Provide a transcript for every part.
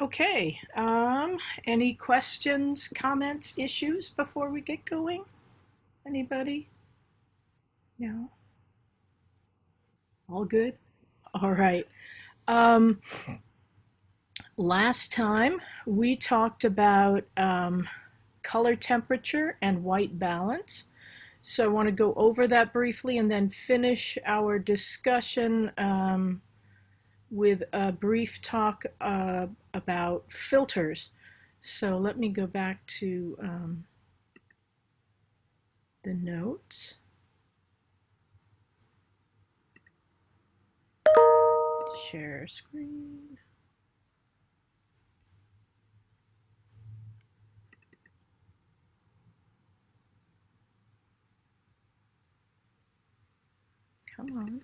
Okay, any questions, comments, issues before we get going? Anybody? No? All good? All right. Um, Last time we talked about color temperature and white balance. So I want to go over that briefly and then finish our discussion with a brief talk about filters. So let me go back to the notes. Share screen. Come on.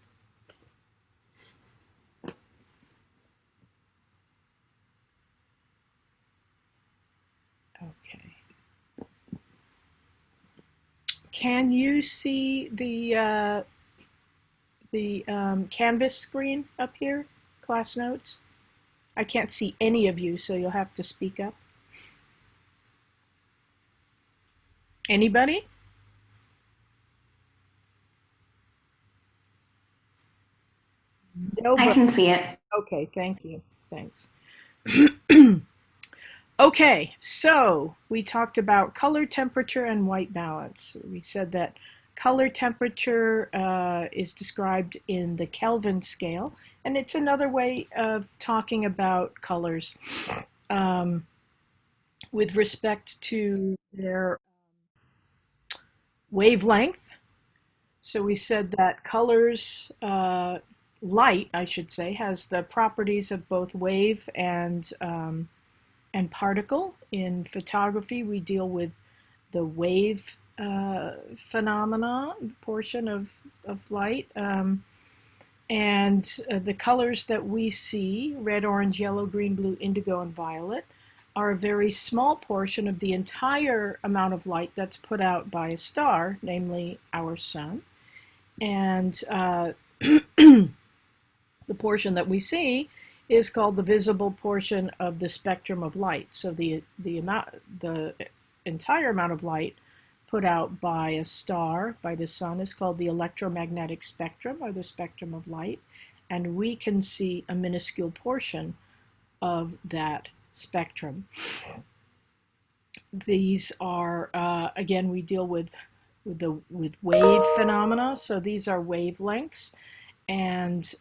Okay. Can you see the Canvas screen up here? Class notes. I can't see any of you, so you'll have to speak up. Anybody? I Nobody. can see it. Okay, thank you. Thanks. Okay, so we talked about color temperature and white balance. We said that color temperature is described in the Kelvin scale, and it's another way of talking about colors um, with respect to their wavelength. So we said that colors, light, I should say, has the properties of both wave and particle. In photography, we deal with the wave phenomena portion of light. And the colors that we see, red, orange, yellow, green, blue, indigo, and violet, are a very small portion of the entire amount of light that's put out by a star, namely our sun. And the portion that we see is called the visible portion of the spectrum of light. So the entire amount of light put out by a star, by the sun, is called the electromagnetic spectrum, or the spectrum of light, and we can see a minuscule portion of that spectrum. These are again, we deal with wave phenomena, so these are wavelengths, and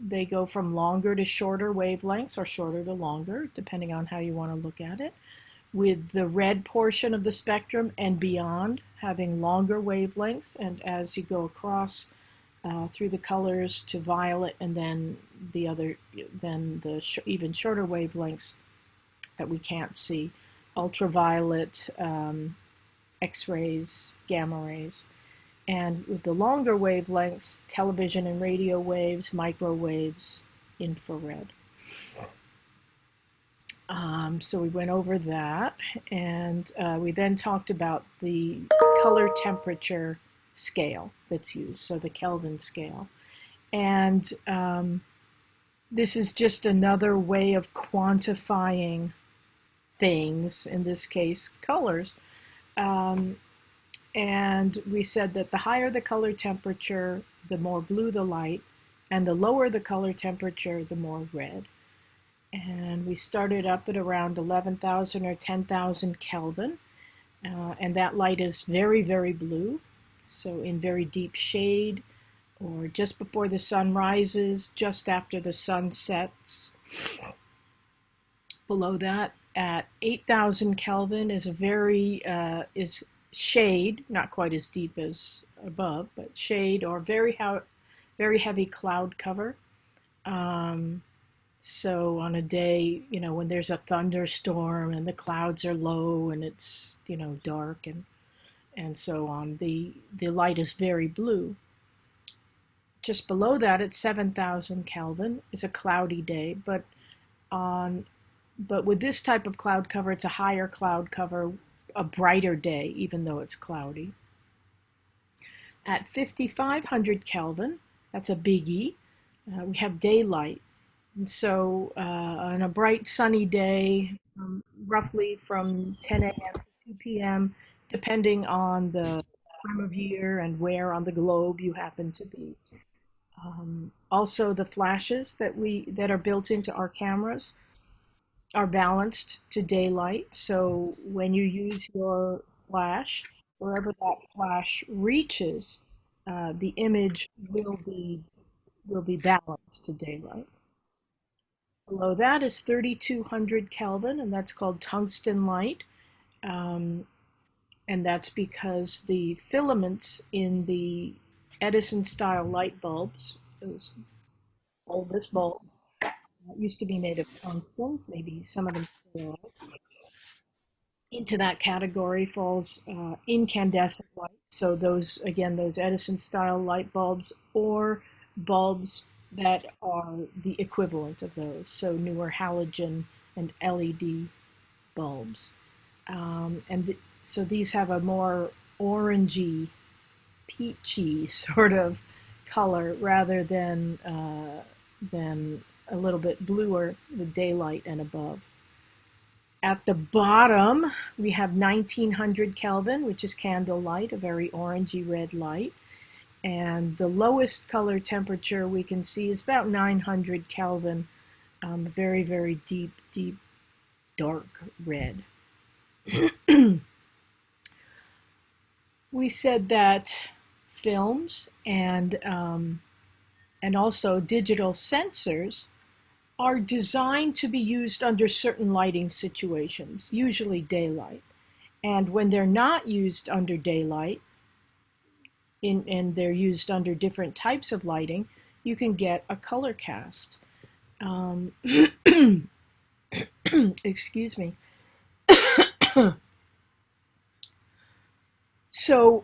they go from longer to shorter wavelengths or shorter to longer, depending on how you want to look at it, with the red portion of the spectrum and beyond having longer wavelengths, and as you go across through the colors to violet, and then the even shorter wavelengths that we can't see, ultraviolet, X-rays, gamma rays. And with the longer wavelengths, television and radio waves, microwaves, infrared. So we went over that, and we then talked about the color temperature scale that's used, so the Kelvin scale. And this is just another way of quantifying things, in this case, colors. Um, and we said that the higher the color temperature, the more blue the light, and the lower the color temperature, the more red. And we started up at around 11,000 or 10,000 Kelvin, and that light is very, very blue, so in very deep shade, or just before the sun rises, just after the sun sets. Below that, at 8,000 Kelvin, is a is shade, not quite as deep as above, but shade, or very heavy cloud cover. Um, so on a day, when there's a thunderstorm and the clouds are low and it's, dark and so on, the light is very blue. Just below that, at 7,000 Kelvin, is a cloudy day, on but with this type of cloud cover, it's a higher cloud cover, a brighter day, even though it's cloudy. At 5,500 Kelvin, that's a biggie, we have daylight. And so on a bright sunny day, roughly from 10 a.m. to 2 p.m., depending on the time of year and where on the globe you happen to be. Also, the flashes that are built into our cameras are balanced to daylight. So when you use your flash, wherever that flash reaches, the image will be balanced to daylight. Below that is 3200 Kelvin, and that's called tungsten light. Um, and that's because the filaments in the Edison style light bulbs, those bulbous bulbs, used to be made of tungsten, maybe some of them still are. Into that category falls incandescent light. So those, again, those Edison style light bulbs or bulbs that are the equivalent of those. So newer halogen and LED bulbs. So these have a more orangey, peachy sort of color rather than a little bit bluer with daylight and above. At the bottom, we have 1900 Kelvin, which is candle light, a very orangey red light. And the lowest color temperature we can see is about 900 Kelvin, very, very deep, deep, dark red. We said that films and also digital sensors are designed to be used under certain lighting situations, usually daylight. And when they're not used under daylight, and they're used under different types of lighting, you can get a color cast. Excuse me. So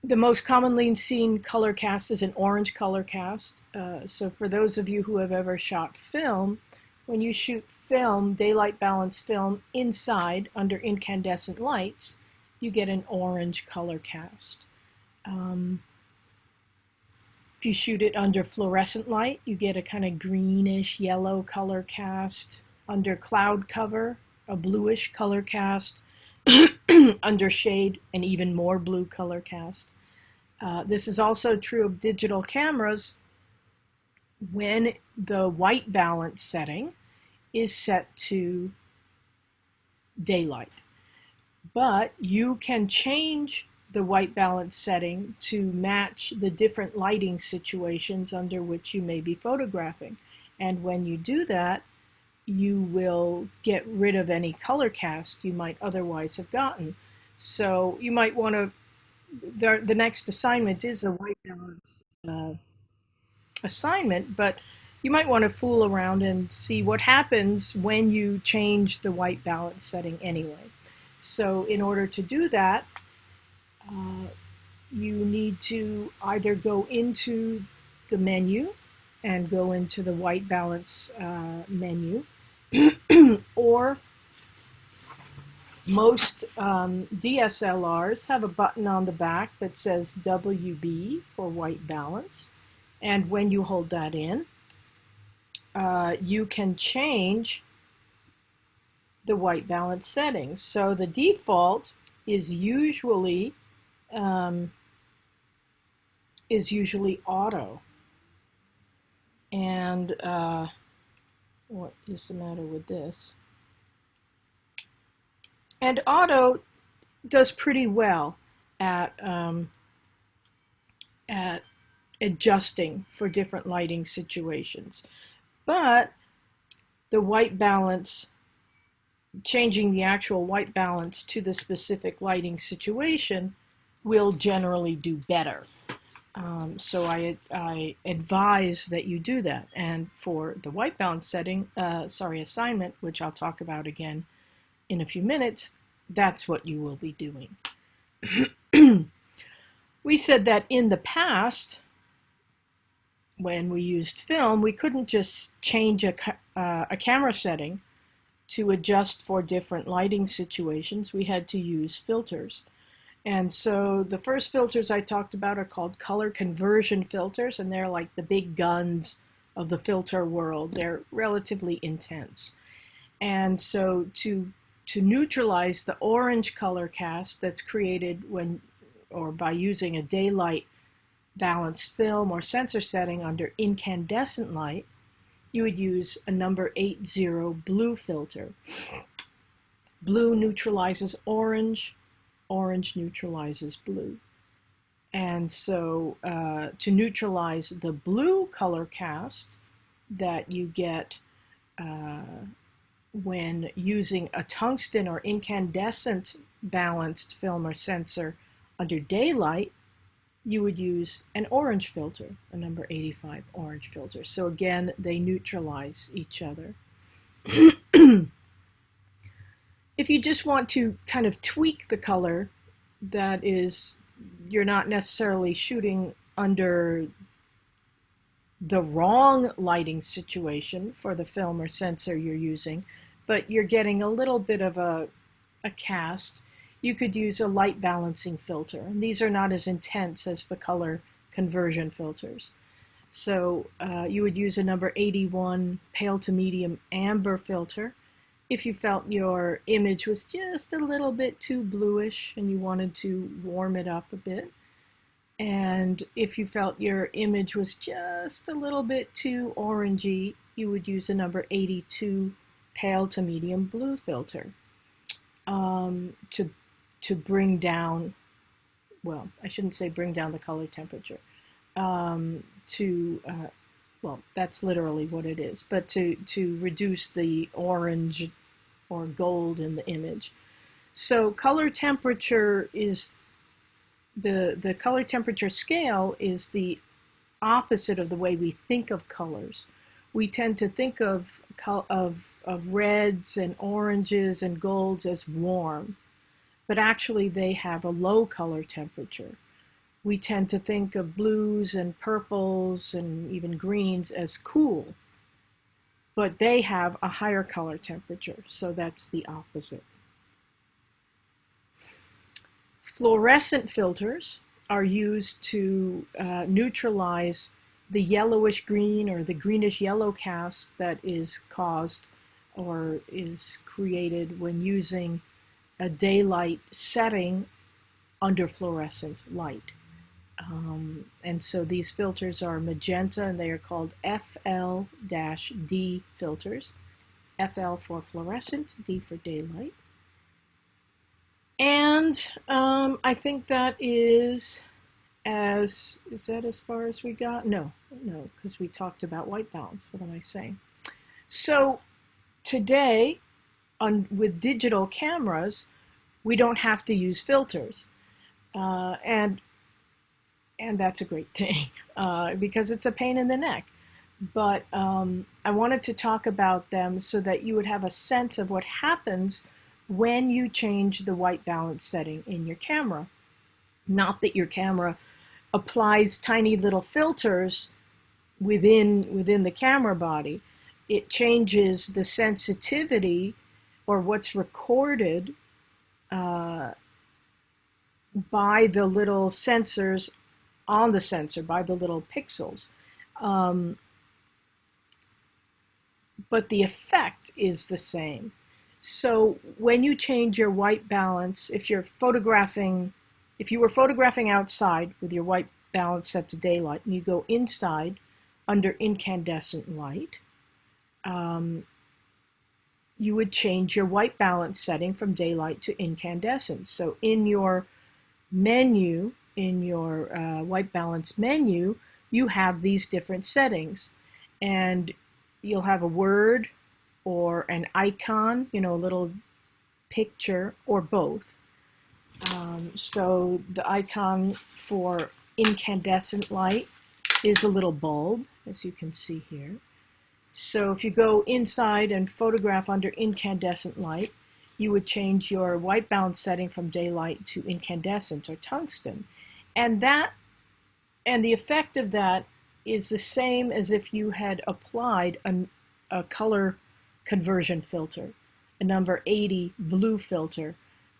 the most commonly seen color cast is an orange color cast. So for those of you who have ever shot film, when you shoot film, daylight balance film inside under incandescent lights, you get an orange color cast. If you shoot it under fluorescent light, you get a kind of greenish yellow color cast. Under cloud cover, a bluish color cast. Under shade, an even more blue color cast. This is also true of digital cameras when the white balance setting is set to daylight. But you can change the white balance setting to match the different lighting situations under which you may be photographing. And when you do that, you will get rid of any color cast you might otherwise have gotten. So you might want to, the next assignment is a white balance assignment, but you might want to fool around and see what happens when you change the white balance setting anyway. So in order to do that, you need to either go into the menu and go into the white balance menu, or most DSLRs have a button on the back that says WB for white balance. And when you hold that in, you can change the white balance settings. So the default is usually auto. And what is the matter with this? And auto does pretty well at adjusting for different lighting situations. But the white balance, changing the actual white balance to the specific lighting situation, will generally do better. So I advise that you do that. And for the white balance setting, assignment, which I'll talk about again in a few minutes, that's what you will be doing. We said that in the past, when we used film, we couldn't just change a camera setting to adjust for different lighting situations. We had to use filters. And so the first filters I talked about are called color conversion filters, and they're like the big guns of the filter world. They're relatively intense. And so to neutralize the orange color cast that's created when or by using a daylight balanced film or sensor setting under incandescent light, you would use a number 80 blue filter. Blue neutralizes orange, orange neutralizes blue. And so to neutralize the blue color cast that you get when using a tungsten or incandescent balanced film or sensor under daylight, you would use an orange filter, a number 85 orange filter. So again, they neutralize each other. If you just want to kind of tweak the color, that is, you're not necessarily shooting under the wrong lighting situation for the film or sensor you're using, but you're getting a little bit of a cast, you could use a light balancing filter. And these are not as intense as the color conversion filters. So you would use a number 81 pale to medium amber filter if you felt your image was just a little bit too bluish and you wanted to warm it up a bit. And if you felt your image was just a little bit too orangey, you would use a number 82 pale to medium blue filter to bring down, well, I shouldn't say bring down the color temperature, well, that's literally what it is, but to reduce the orange or gold in the image. So color temperature is, the color temperature scale is the opposite of the way we think of colors. We tend to think of reds and oranges and golds as warm, but actually they have a low color temperature. We tend to think of blues and purples and even greens as cool, but they have a higher color temperature, so that's the opposite. Fluorescent filters are used to neutralize the yellowish green or the greenish yellow cast that is caused or is created when using a daylight setting under fluorescent light. And so these filters are magenta, and they are called FL-D filters. FL for fluorescent, D for daylight. And I think that is that as far as we got? No, because we talked about white balance. What am I saying? So today, with digital cameras, we don't have to use filters. And that's a great thing because it's a pain in the neck. But I wanted to talk about them so that you would have a sense of what happens when you change the white balance setting in your camera. Not that your camera applies tiny little filters within the camera body. It changes the sensitivity or what's recorded by the little sensors on the sensor, by the little pixels. But the effect is the same. So when you change your white balance, if you were photographing outside with your white balance set to daylight and you go inside under incandescent light, you would change your white balance setting from daylight to incandescent. So in your menu, in your white balance menu, you have these different settings, and you'll have a word or an icon, a little picture, or both. So the icon for incandescent light is a little bulb, as you can see here. So if you go inside and photograph under incandescent light, you would change your white balance setting from daylight to incandescent or tungsten. And the effect of that is the same as if you had applied a color conversion filter, a number 80 blue filter,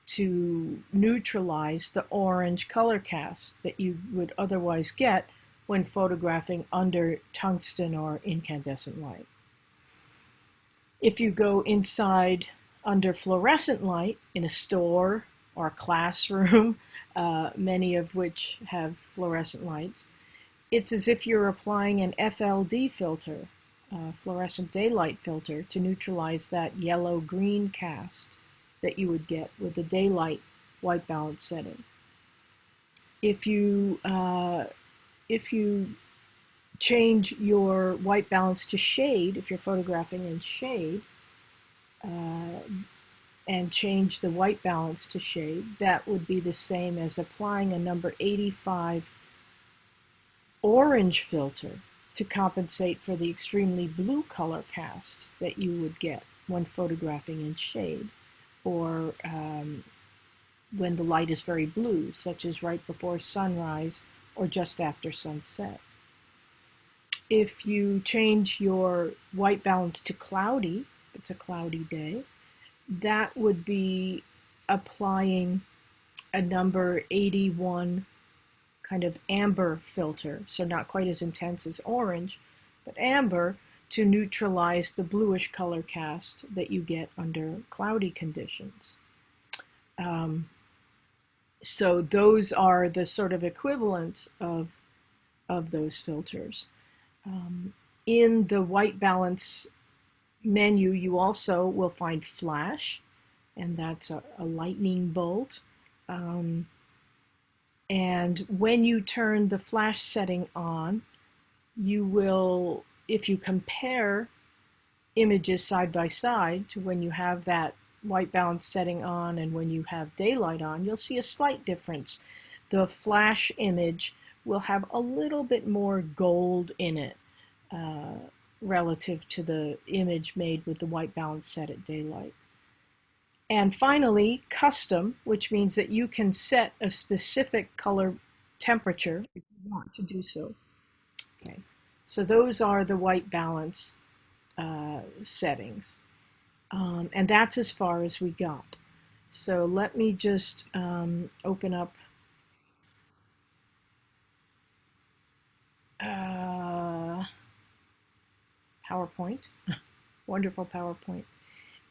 to neutralize the orange color cast that you would otherwise get when photographing under tungsten or incandescent light. If you go inside under fluorescent light in a store or a classroom, many of which have fluorescent lights, it's as if you're applying an FLD filter, fluorescent daylight filter, to neutralize that yellow-green cast that you would get with the daylight white balance setting. If you change your white balance to shade, if you're photographing in shade, and change the white balance to shade, that would be the same as applying a number 85 orange filter to compensate for the extremely blue color cast that you would get when photographing in shade, or when the light is very blue, such as right before sunrise or just after sunset. If you change your white balance to cloudy, if it's a cloudy day, that would be applying a number 81 kind of amber filter, so not quite as intense as orange, but amber, to neutralize the bluish color cast that you get under cloudy conditions. So those are the sort of equivalents of those filters. In the white balance menu, you also will find flash, and that's a lightning bolt. And when you turn the flash setting on, you will, if you compare images side by side to when you have that white balance setting on and when you have daylight on, you'll see a slight difference. The flash image will have a little bit more gold in it relative to the image made with the white balance set at daylight. And finally, custom, which means that you can set a specific color temperature if you want to do so. Okay, so those are the white balance settings. And that's as far as we got. So let me just open up PowerPoint, wonderful PowerPoint,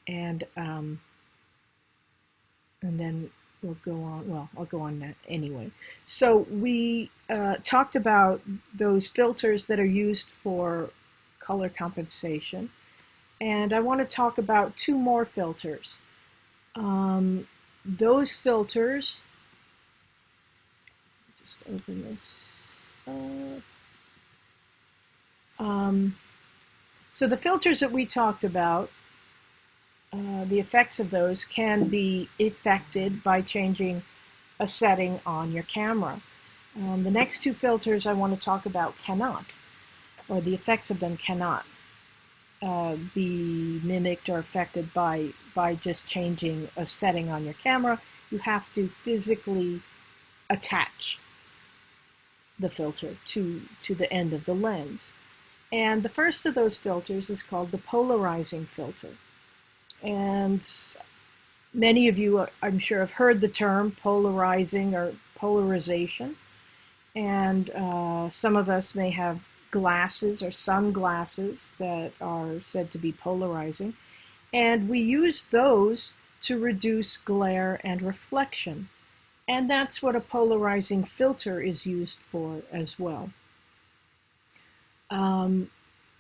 and then we'll go on. Well, I'll go on that anyway. So we talked about those filters that are used for color compensation, and I want to talk about two more filters. Those filters, just open this up. So the filters that we talked about, the effects of those can be affected by changing a setting on your camera. The next two filters I want to talk about cannot, or the effects of them cannot be mimicked or affected by just changing a setting on your camera. You have to physically attach the filter to the end of the lens. And the first of those filters is called the polarizing filter. And many of you, I'm sure, have heard the term polarizing or polarization. And some of us may have glasses or sunglasses that are said to be polarizing. And we use those to reduce glare and reflection. And that's what a polarizing filter is used for as well.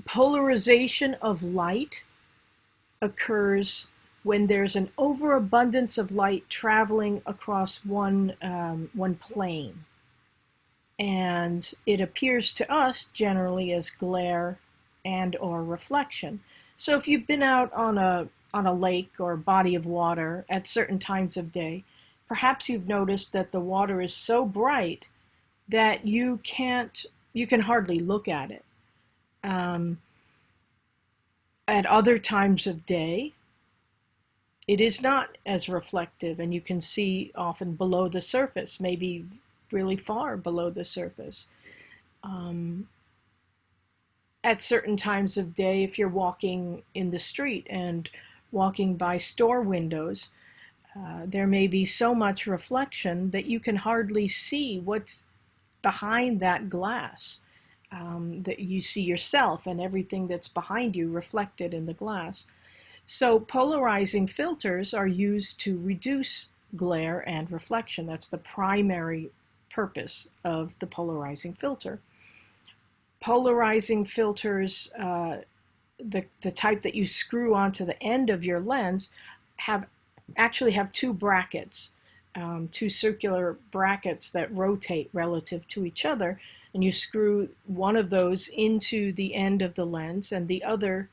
Polarization of light occurs when there's an overabundance of light traveling across one plane. And it appears to us generally as glare and or reflection. So if you've been out on a lake or a body of water at certain times of day, perhaps you've noticed that the water is so bright that you can hardly look at it. At other times of day, it is not as reflective, and you can see often below the surface, maybe really far below the surface. At certain times of day, if you're walking in the street and walking by store windows, There may be so much reflection that you can hardly see what's behind that glass. That you see yourself and everything that's behind you reflected in the glass. So polarizing filters are used to reduce glare and reflection. That's the primary purpose of the polarizing filter. Polarizing filters, the type that you screw onto the end of your lens, actually have two brackets, two circular brackets that rotate relative to each other, and you screw one of those into the end of the lens, and the other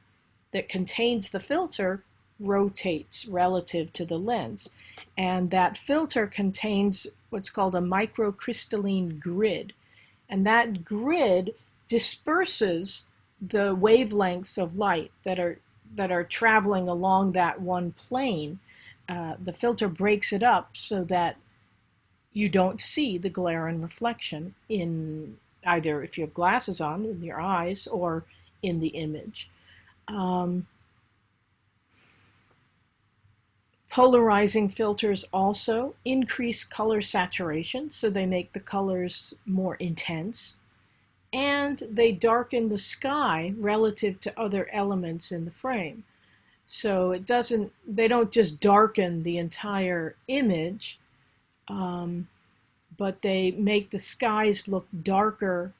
that contains the filter rotates relative to the lens. And that filter contains what's called a microcrystalline grid. And that grid disperses the wavelengths of light that are traveling along that one plane. The filter breaks it up so that you don't see the glare and reflection in either, if you have glasses on, in your eyes or in the image. Polarizing filters also increase color saturation, so they make the colors more intense, and they darken the sky relative to other elements in the frame. So they don't just darken the entire image, but they make the skies look darker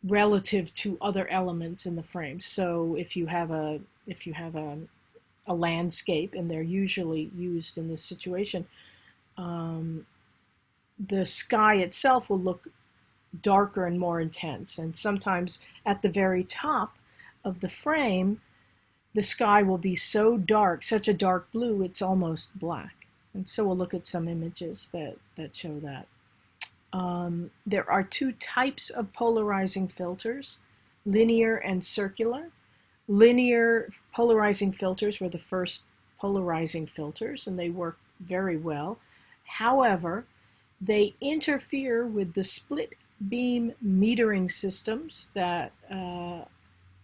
relative to other elements in the frame. So if you have a landscape, and they're usually used in this situation, the sky itself will look darker and more intense. And sometimes at the very top of the frame, the sky will be so dark, such a dark blue, it's almost black. And so we'll look at some images that show that. There are two types of polarizing filters, linear and circular. Linear polarizing filters were the first polarizing filters, and they work very well. However, they interfere with the split beam metering systems that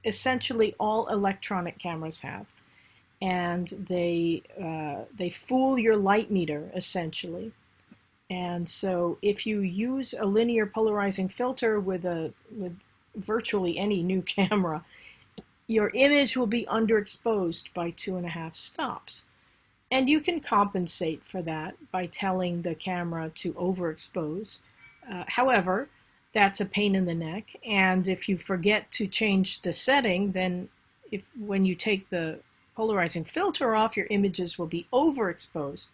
essentially all electronic cameras have. And they fool your light meter, essentially. And so if you use a linear polarizing filter with virtually any new camera, your image will be underexposed by 2.5 stops. And you can compensate for that by telling the camera to overexpose. However, that's a pain in the neck. And if you forget to change the setting, then when you take the polarizing filter off, your images will be overexposed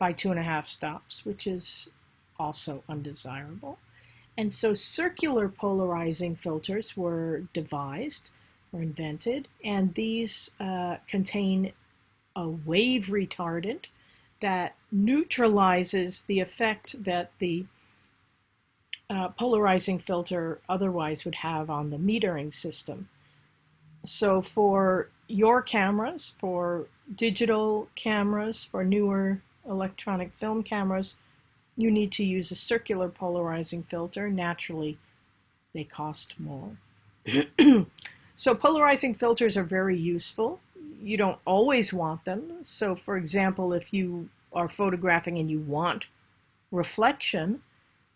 by 2.5 stops, which is also undesirable. And so circular polarizing filters were devised or invented, and these contain a wave retardant that neutralizes the effect that the polarizing filter otherwise would have on the metering system. So for your cameras, for digital cameras, for newer electronic film cameras, you need to use a circular polarizing filter. Naturally, they cost more. So polarizing filters are very useful. You don't always want them. So for example, if you are photographing and you want reflection,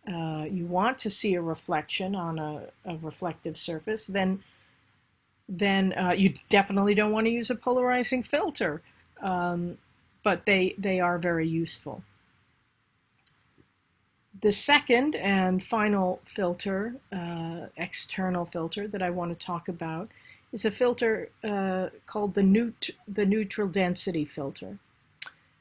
you want to see a reflection on a reflective surface, then you definitely don't want to use a polarizing filter. But they are very useful. The second and final filter, external filter that I want to talk about, is a filter called the neutral density filter.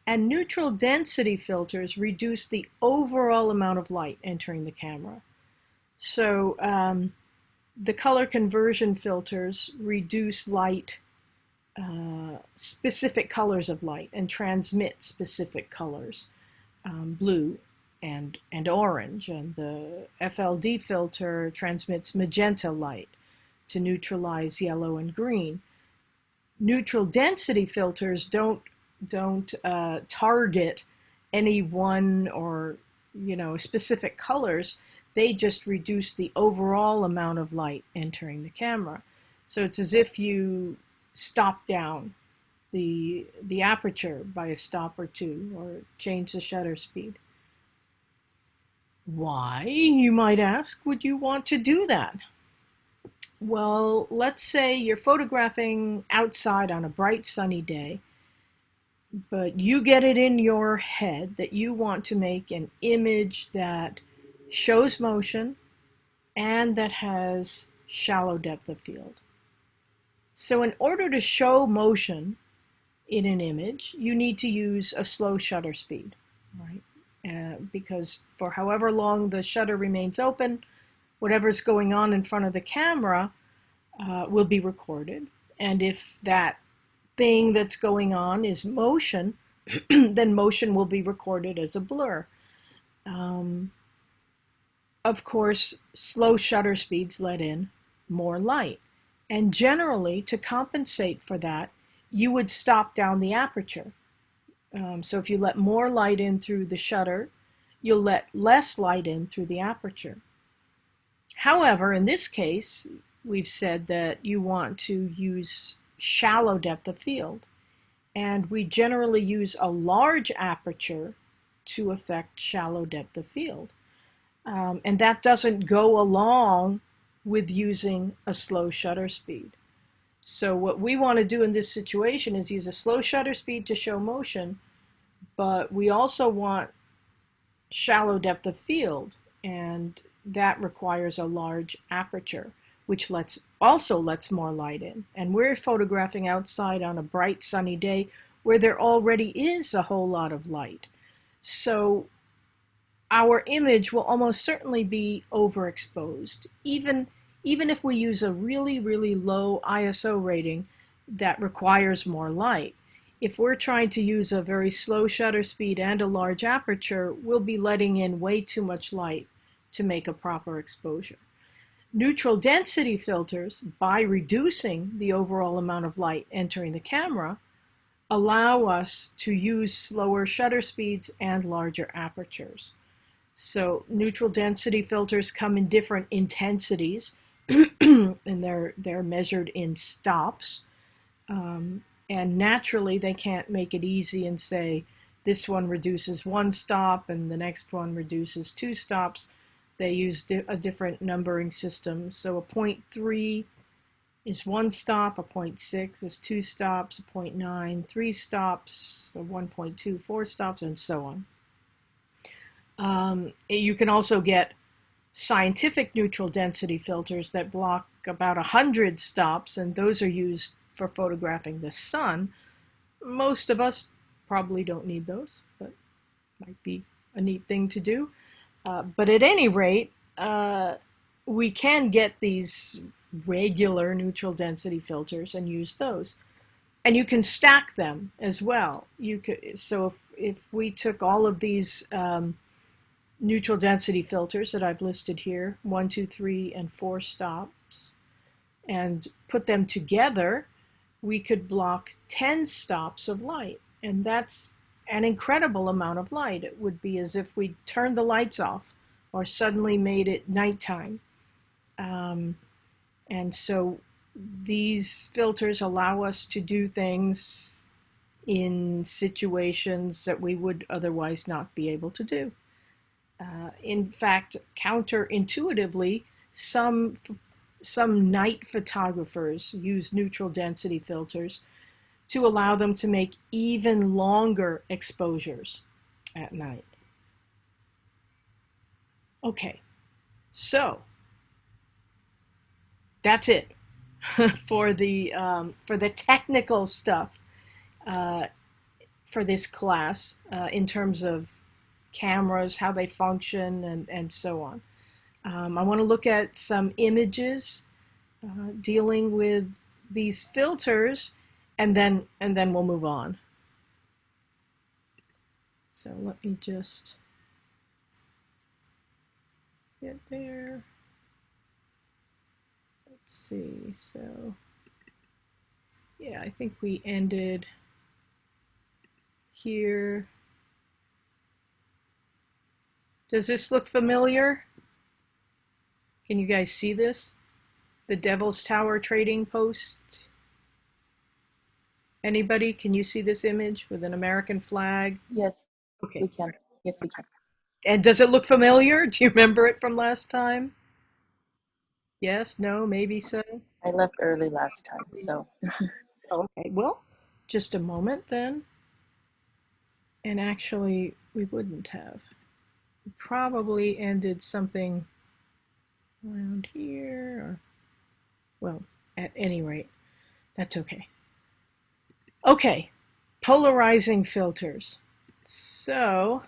And neutral density filters reduce the overall amount of light entering the camera. So the color conversion filters reduce light, specific colors of light, and transmit specific colors, blue and orange. And the FLD filter transmits magenta light to neutralize yellow and green. Neutral density filters don't target any one or specific colors. They just reduce the overall amount of light entering the camera. So it's as if you stop down the aperture by a stop or two, or change the shutter speed. Why, you might ask, would you want to do that? Well, let's say you're photographing outside on a bright sunny day, but you get it in your head that you want to make an image that shows motion and that has shallow depth of field. So in order to show motion in an image, you need to use a slow shutter speed, right? Because for however long the shutter remains open, whatever's going on in front of the camera will be recorded. And if that thing that's going on is motion, then motion will be recorded as a blur. Of course, slow shutter speeds let in more light. And generally, to compensate for that, you would stop down the aperture. So if you let more light in through the shutter, you'll let less light in through the aperture. However, in this case, we've said that you want to use shallow depth of field. And we generally use a large aperture to affect shallow depth of field. And that doesn't go along with using a slow shutter speed. So what we want to do in this situation is use a slow shutter speed to show motion, but we also want shallow depth of field, and that requires a large aperture, which also lets more light in. And we're photographing outside on a bright sunny day where there already is a whole lot of light. So our image will almost certainly be overexposed, even if we use a really, really low ISO rating that requires more light. If we're trying to use a very slow shutter speed and a large aperture, we'll be letting in way too much light to make a proper exposure. Neutral density filters, by reducing the overall amount of light entering the camera, allow us to use slower shutter speeds and larger apertures. So neutral density filters come in different intensities, and they're measured in stops. And naturally, they can't make it easy and say, this one reduces 1 stop and the next one reduces 2 stops. They use a different numbering system. So a 0.3 is 1 stop, a 0.6 is 2 stops, a 0.9, 3 stops, a 1.2, 4 stops, and so on. You can also get scientific neutral density filters that block about 100 stops, and those are used for photographing the sun. Most of us probably don't need those, but might be a neat thing to do. But at any rate, we can get these regular neutral density filters and use those. And you can stack them as well. So if we took all of these neutral density filters that I've listed here, 1, 2, 3, and 4 stops, and put them together, we could block 10 stops of light. And that's an incredible amount of light. It would be as if we turned the lights off or suddenly made it nighttime. And so these filters allow us to do things in situations that we would otherwise not be able to do. In fact, counterintuitively, some night photographers use neutral density filters to allow them to make even longer exposures at night. Okay, so that's it for the technical stuff for this class in terms of cameras, how they function, and so on. I want to look at some images dealing with these filters, and then we'll move on. So let me just get there. Let's see. So yeah, I think we ended here. Does this look familiar? Can you guys see this? The Devil's Tower trading post. Anybody, can you see this image with an American flag? Yes, Okay. we can. Yes, we can. And does it look familiar? Do you remember it from last time? Yes, no, maybe so. I left early last time, so Okay, well, just a moment then. And actually, we wouldn't have. We probably ended something around here. Or, well, at any rate, that's okay. Okay, polarizing filters. So,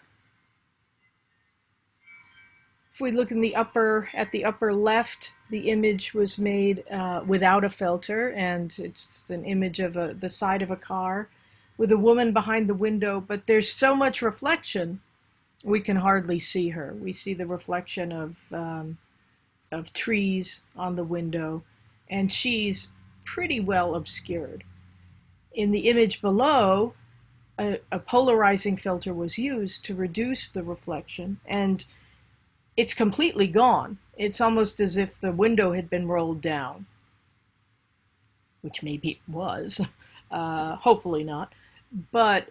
if we look in the at the upper left, the image was made without a filter, and it's an image of the side of a car with a woman behind the window, but there's so much reflection we can hardly see her. We see the reflection of trees on the window, and she's pretty well obscured. In the image below, a polarizing filter was used to reduce the reflection, and it's completely gone. It's almost as if the window had been rolled down, which maybe it was, hopefully not. But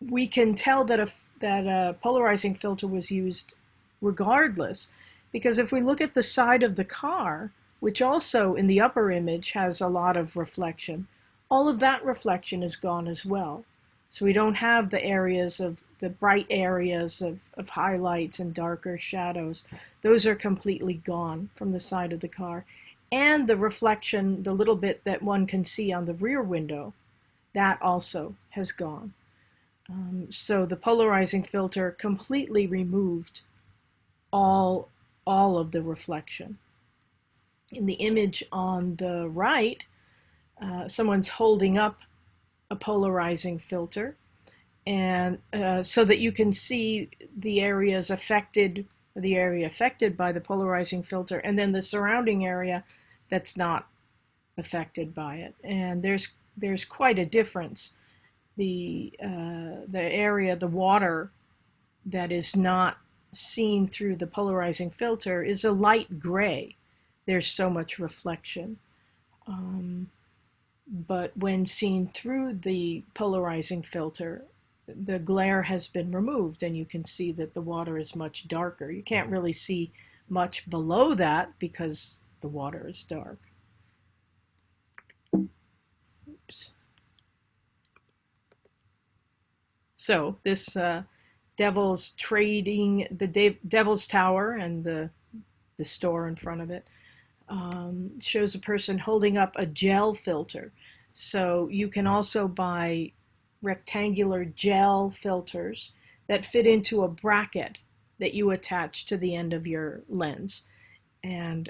we can tell that a polarizing filter was used regardless, because if we look at the side of the car, which also in the upper image has a lot of reflection, all of that reflection is gone as well. So we don't have the areas of the bright areas of highlights and darker shadows. Those are completely gone from the side of the car. And the reflection, the little bit that one can see on the rear window, that also has gone. So the polarizing filter completely removed all, all of the reflection. In the image on the right, someone's holding up a polarizing filter, and so that you can see the areas affected, the area affected by the polarizing filter, and then the surrounding area that's not affected by it. And there's quite a difference. The area, the water that is not seen through the polarizing filter is a light gray. There's so much reflection. But when seen through the polarizing filter, the glare has been removed, and you can see that the water is much darker. You can't really see much below that because the water is dark. Oops. So this Devil's Trading, the Devil's Tower, and the store in front of it shows a person holding up a gel filter. So you can also buy rectangular gel filters that fit into a bracket that you attach to the end of your lens. And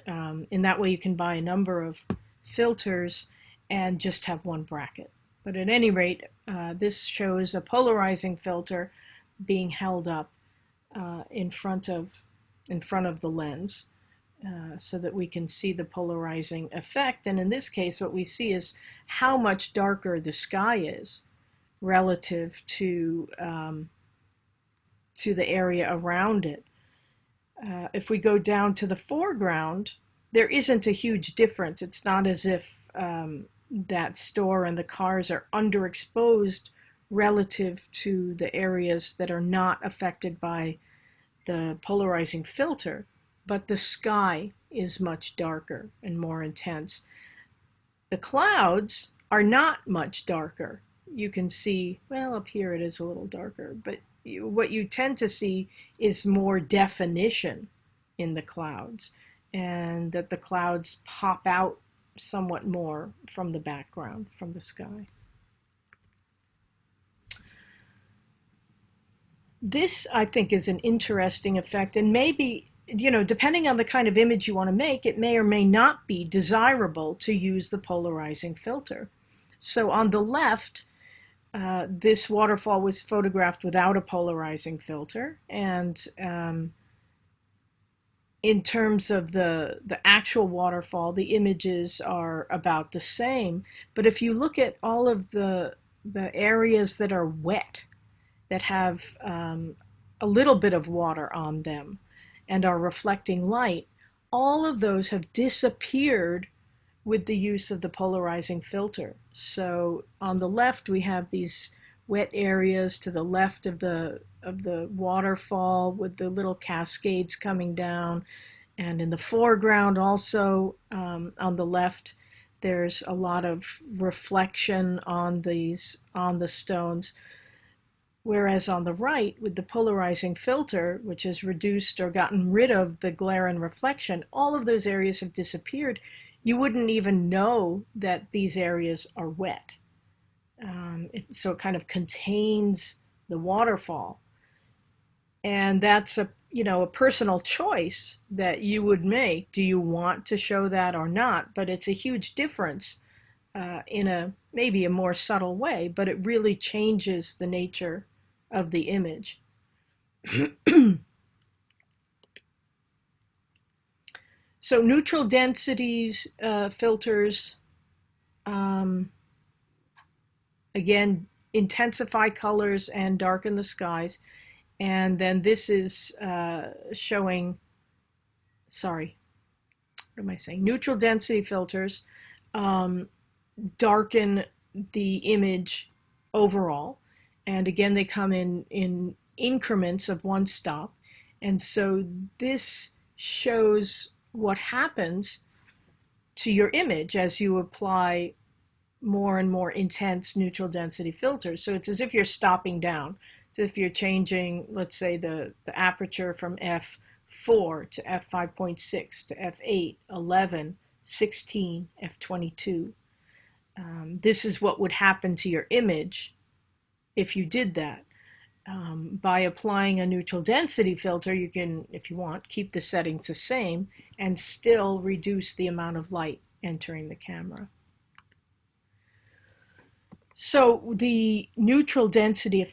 in that way, you can buy a number of filters and just have one bracket. But at any rate, this shows a polarizing filter being held up in front of the lens, so that we can see the polarizing effect. And in this case, what we see is how much darker the sky is relative to the area around it. If we go down to the foreground, there isn't a huge difference. It's not as if that store and the cars are underexposed relative to the areas that are not affected by the polarizing filter, but the sky is much darker and more intense. The clouds are not much darker. You can see, well, up here it is a little darker, but what you tend to see is more definition in the clouds, and that the clouds pop out somewhat more from the background, from the sky. This, I think, is an interesting effect, and maybe, depending on the kind of image you want to make, it may or may not be desirable to use the polarizing filter. So on the left, this waterfall was photographed without a polarizing filter, and in terms of the actual waterfall, the images are about the same. But if you look at all of the areas that are wet, that have a little bit of water on them and are reflecting light, all of those have disappeared with the use of the polarizing filter. So on the left, we have these wet areas to the left of the waterfall with the little cascades coming down. And in the foreground also, on the left, there's a lot of reflection on the stones. Whereas on the right, with the polarizing filter, which has reduced or gotten rid of the glare and reflection, all of those areas have disappeared. You wouldn't even know that these areas are wet. So it kind of contains the waterfall. And that's a personal choice that you would make. Do you want to show that or not? But it's a huge difference in maybe a more subtle way, but it really changes the nature of the image. So neutral densities filters, again, intensify colors and darken the skies. And then this is showing, sorry, what am I saying? Neutral density filters darken the image overall. And again, they come in increments of one stop. And so this shows what happens to your image as you apply more and more intense neutral density filters. So it's as if you're stopping down. It's if you're changing, let's say, the aperture from f4 to f5.6 to f8, 11, 16, f22. This is what would happen to your image if you did that. By applying a neutral density filter, you can, if you want, keep the settings the same and still reduce the amount of light entering the camera. So the neutral density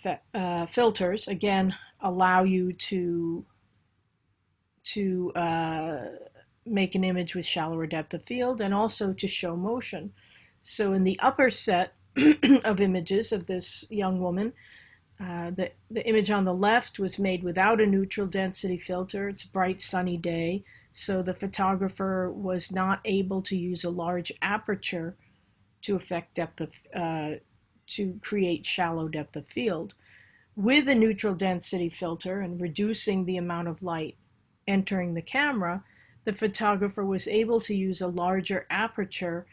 filters, again, allow you to make an image with shallower depth of field and also to show motion. So in the upper set of images of this young woman, the image on the left was made without a neutral density filter. It's a bright sunny day, so the photographer was not able to use a large aperture to affect depth of to create shallow depth of field. With a neutral density filter and reducing the amount of light entering the camera, the photographer was able to use a larger aperture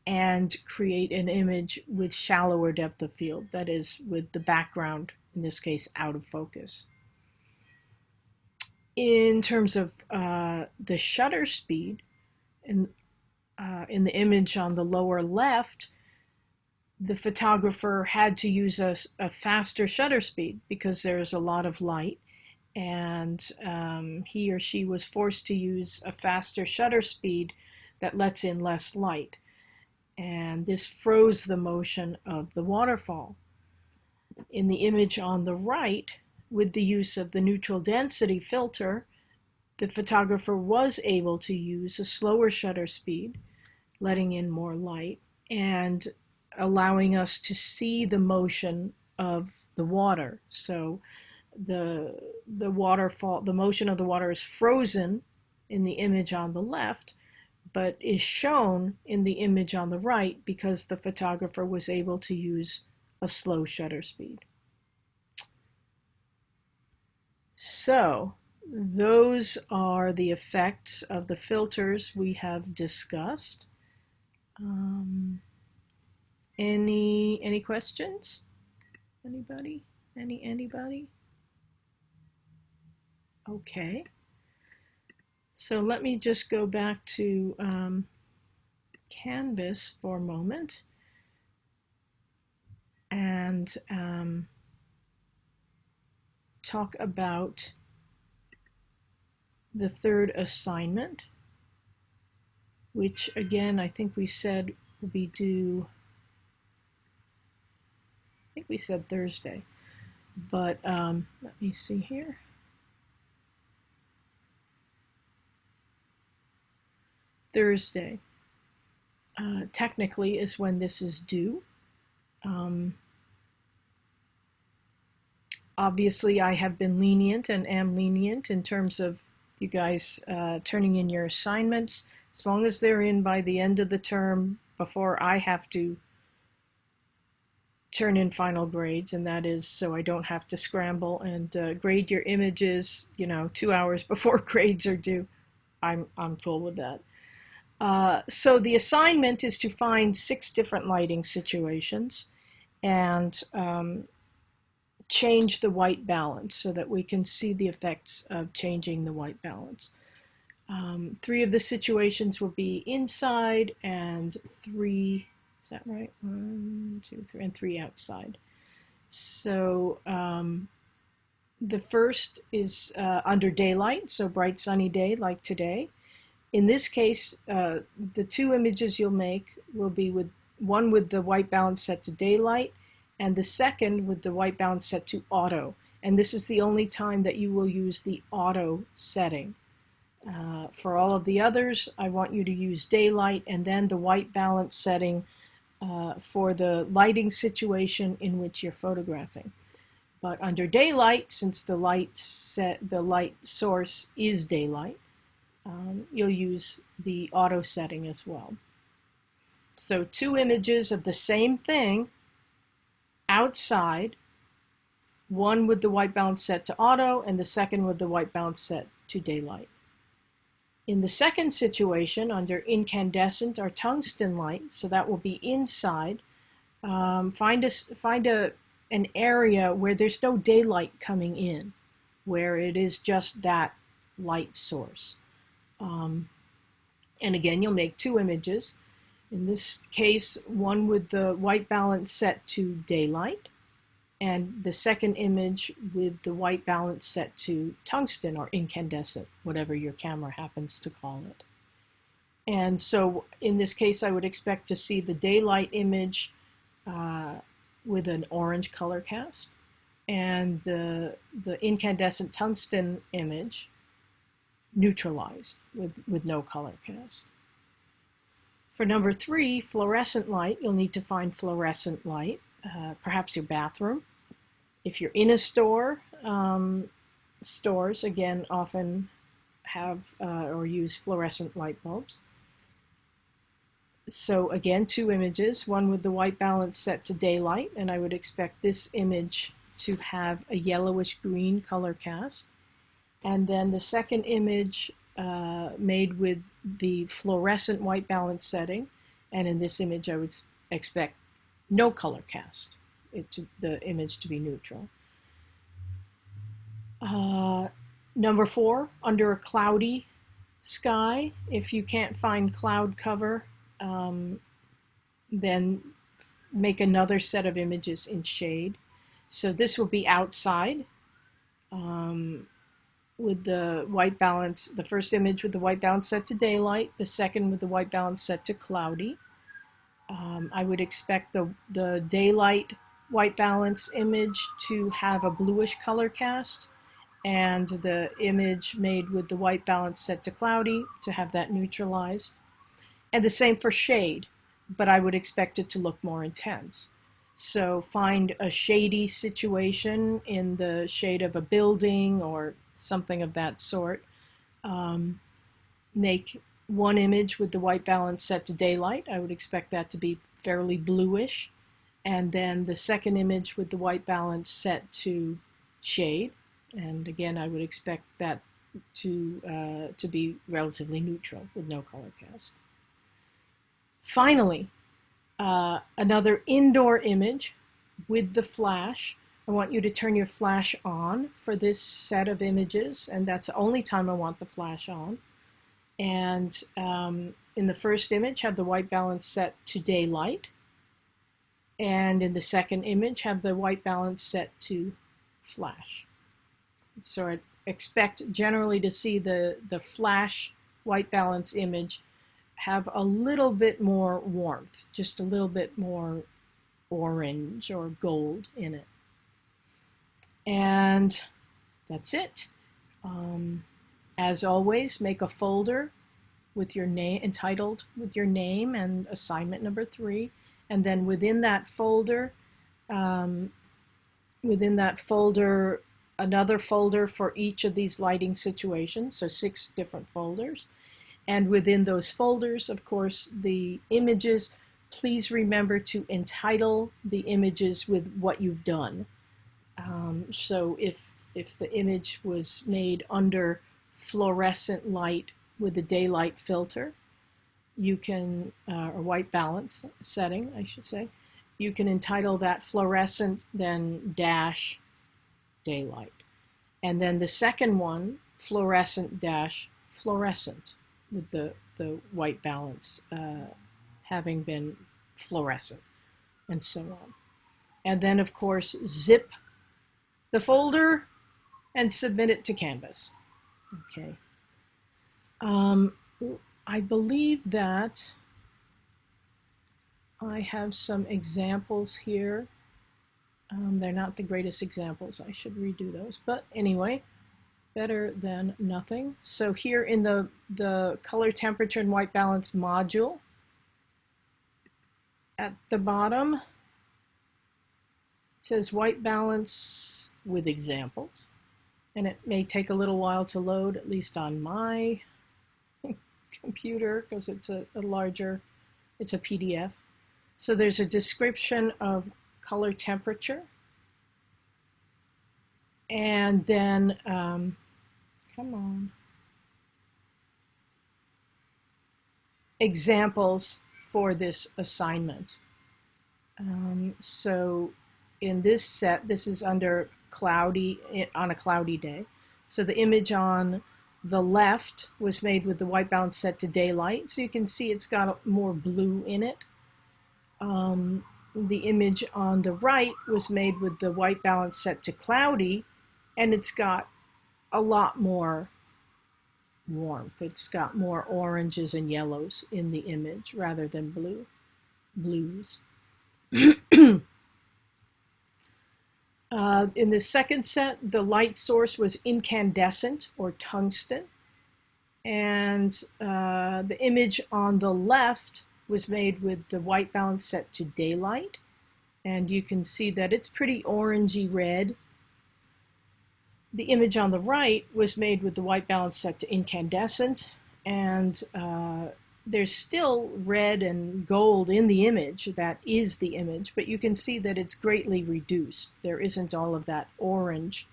and create an image with shallower depth of field, that is, with the background, in this case, out of focus. In terms of the shutter speed, in the image on the lower left, the photographer had to use a faster shutter speed because there's a lot of light, and he or she was forced to use a faster shutter speed that lets in less light. And this froze the motion of the waterfall. In the image on the right, with the use of the neutral density filter, the photographer was able to use a slower shutter speed, letting in more light, and allowing us to see the motion of the water. So the waterfall, the motion of the water is frozen in the image on the left, but is shown in the image on the right because the photographer was able to use a slow shutter speed. So those are the effects of the filters we have discussed. Any questions? Anybody? Anybody? Okay. So let me just go back to Canvas for a moment and talk about the third assignment, which again, I think we said will be due, I think we said Thursday, but let me see here. Thursday, technically, is when this is due. Obviously, I have been lenient and am lenient in terms of you guys turning in your assignments. As long as they're in by the end of the term before I have to turn in final grades, and that is so I don't have to scramble and grade your images, 2 hours before grades are due. I'm cool with that. So the assignment is to find 6 different lighting situations and change the white balance so that we can see the effects of changing the white balance. 3 of the situations will be inside, and 3, is that right? 1, 2, 3, and 3 outside. So the first is under daylight, so bright sunny day like today. In this case, the 2 images you'll make will be one with the white balance set to daylight, and the second with the white balance set to auto. And this is the only time that you will use the auto setting. For all of the others, I want you to use daylight and then the white balance setting for the lighting situation in which you're photographing. But under daylight, since the light source is daylight, you'll use the auto setting as well. So 2 images of the same thing outside, one with the white balance set to auto and the second with the white balance set to daylight. In the second situation, under incandescent or tungsten light, so that will be inside, find an area where there's no daylight coming in, where it is just that light source. And again, you'll make 2 images. In this case, one with the white balance set to daylight, and the second image with the white balance set to tungsten or incandescent, whatever your camera happens to call it. And so in this case, I would expect to see the daylight image with an orange color cast, and the incandescent tungsten image neutralized with no color cast. For number 3, fluorescent light, you'll need to find fluorescent light. Perhaps your bathroom. If you're in a store, stores again often have or use fluorescent light bulbs. So again, 2 images, one with the white balance set to daylight, and I would expect this image to have a yellowish green color cast. And then the second image made with the fluorescent white balance setting, and in this image I would expect no color cast, the image to be neutral. Number 4, under a cloudy sky, if you can't find cloud cover, then make another set of images in shade. So this will be outside with the white balance, the first image with the white balance set to daylight, the second with the white balance set to cloudy. I would expect the daylight white balance image to have a bluish color cast, and the image made with the white balance set to cloudy to have that neutralized. And the same for shade, but I would expect it to look more intense. So find a shady situation in the shade of a building or something of that sort. Make one image with the white balance set to daylight. I would expect that to be fairly bluish. And then the second image with the white balance set to shade. And again, I would expect that to be relatively neutral with no color cast. Finally, another indoor image with the flash. I want you to turn your flash on for this set of images, and that's the only time I want the flash on. And in the first image, have the white balance set to daylight. And in the second image, have the white balance set to flash. So I expect generally to see the flash white balance image have a little bit more warmth, just a little bit more orange or gold in it. And that's it. As always, make a folder with your name, entitled with your name and assignment number 3. And then within that folder, another folder for each of these lighting situations, so 6 different folders. And within those folders, of course, the images, please remember to entitle the images with what you've done. So if the image was made under fluorescent light with a daylight filter, you can, or white balance setting, I should say, you can entitle that fluorescent, then dash daylight. And then the second one, fluorescent dash fluorescent, with the white balance having been fluorescent, and so on. And then, of course, zip the folder and submit it to Canvas. Okay. I believe that I have some examples here. They're not the greatest examples. I should redo those. But anyway, better than nothing. So here in the color, temperature, and white balance module, at the bottom, it says white balance with examples. And it may take a little while to load, at least on my computer, because it's a larger, it's a PDF. So there's a description of color, temperature. And then, come on, examples for this assignment. So in this set, this is under cloudy, on a cloudy day. So the image on the left was made with the white balance set to daylight. So you can see it's got more blue in it. The image on the right was made with the white balance set to cloudy, and it's got a lot more warmth. It's got more oranges and yellows in the image rather than blues. In the second set, the light source was incandescent or tungsten, and the image on the left was made with the white balance set to daylight, and you can see that it's pretty orangey red. The image on the right was made with the white balance set to incandescent, and there's still red and gold in the image. That is the image, but you can see that it's greatly reduced. There isn't all of that orange,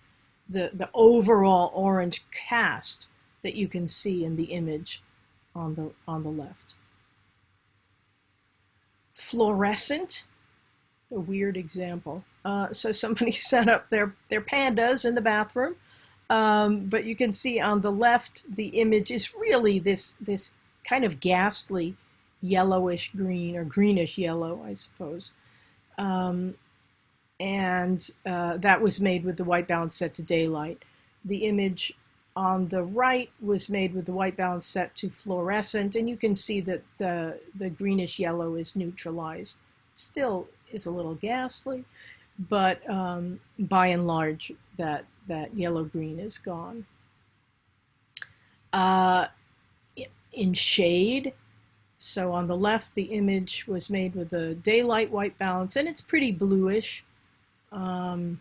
the overall orange cast that you can see in the image on the left. Fluorescent, a weird example. So somebody set up their pandas in the bathroom, but you can see on the left the image is really this kind of ghastly yellowish green, or greenish yellow, I suppose. And that was made with the white balance set to daylight. The image on the right was made with the white balance set to fluorescent, and you can see that the greenish yellow is neutralized. Still is a little ghastly, but by and large that yellow-green is gone. In shade, so on the left the image was made with the daylight white balance, and it's pretty bluish. The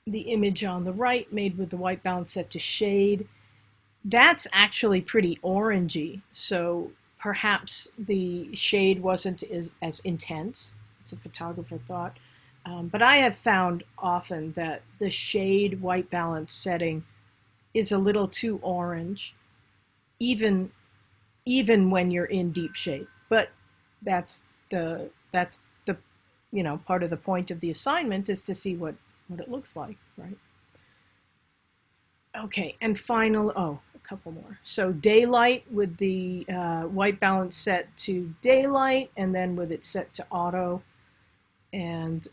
image on the right made with the white balance set to shade, that's actually pretty orangey, so perhaps the shade wasn't as intense as the photographer thought. But I have found often that the shade white balance setting is a little too orange, even when you're in deep shade. But that's the part of the point of the assignment, is to see what it looks like, right? Okay, and a couple more. So daylight with the white balance set to daylight, and then with it set to auto, and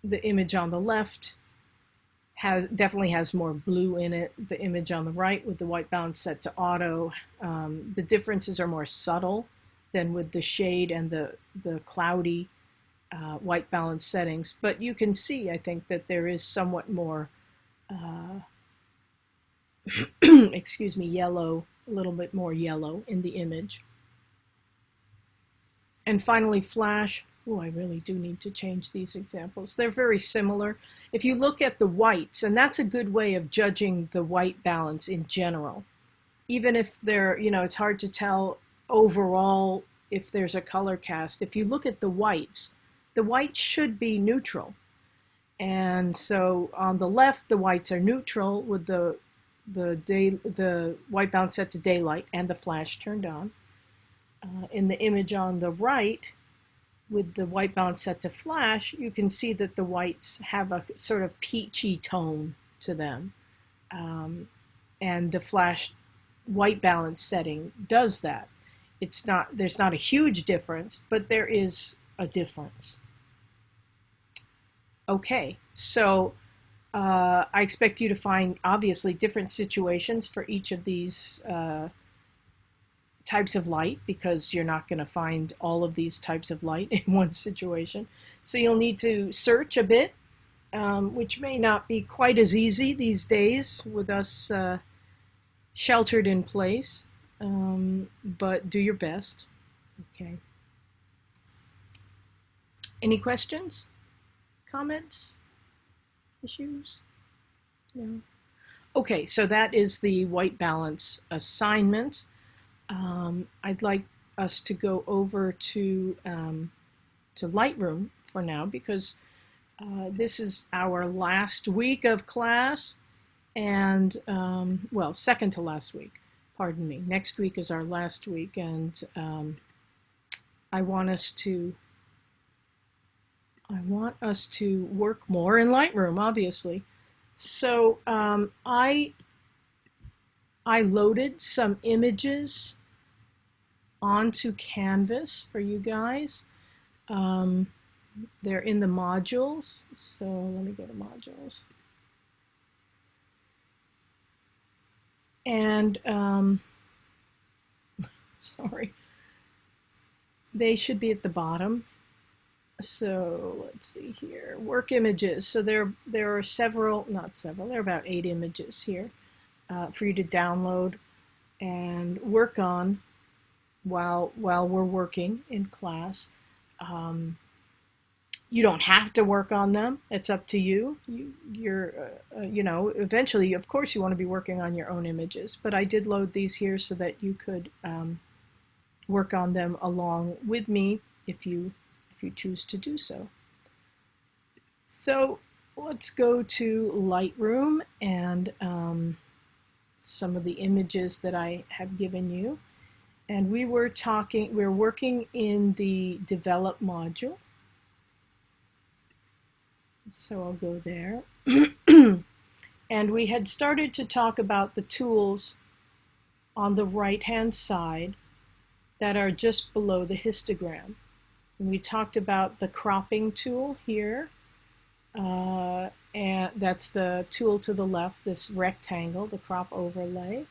the image on the left definitely has more blue in it. The image on the right with the white balance set to auto, the differences are more subtle than with the shade and the cloudy white balance settings. But you can see, I think, that there is somewhat more, excuse me, yellow, a little bit more yellow in the image. And finally, flash. Oh, I really do need to change these examples. They're very similar. If you look at the whites, and that's a good way of judging the white balance in general, even if they're, it's hard to tell overall if there's a color cast. If you look at the whites should be neutral. And so on the left, the whites are neutral with the white balance set to daylight and the flash turned on. In the image on the right, with the white balance set to flash, you can see that the whites have a sort of peachy tone to them. And the flash white balance setting does that. There's not a huge difference, but there is a difference. Okay, so I expect you to find obviously different situations for each of these types of light, because you're not going to find all of these types of light in one situation. So you'll need to search a bit, which may not be quite as easy these days with us sheltered in place, but do your best. Okay. Any questions? Comments? Issues? No? Okay, so that is the white balance assignment. I'd like us to go over to Lightroom for now, because this is our last week of class, and well, second to last week, pardon me. Next week is our last week, and I want us to work more in Lightroom, obviously. So I loaded some images onto Canvas for you guys. They're in the modules, so let me go to modules. And sorry, they should be at the bottom. So let's see here, work images. So there are several, not several, there are about 8 images here for you to download and work on while we're working in class. You don't have to work on them. It's up to you. Eventually, of course, you want to be working on your own images, but I did load these here so that you could work on them along with me if you choose to do so. So let's go to Lightroom and some of the images that I have given you. And we're working in the Develop module. So I'll go there. And we had started to talk about the tools on the right-hand side that are just below the histogram. And we talked about the cropping tool here, and that's the tool to the left, this rectangle, the crop overlay.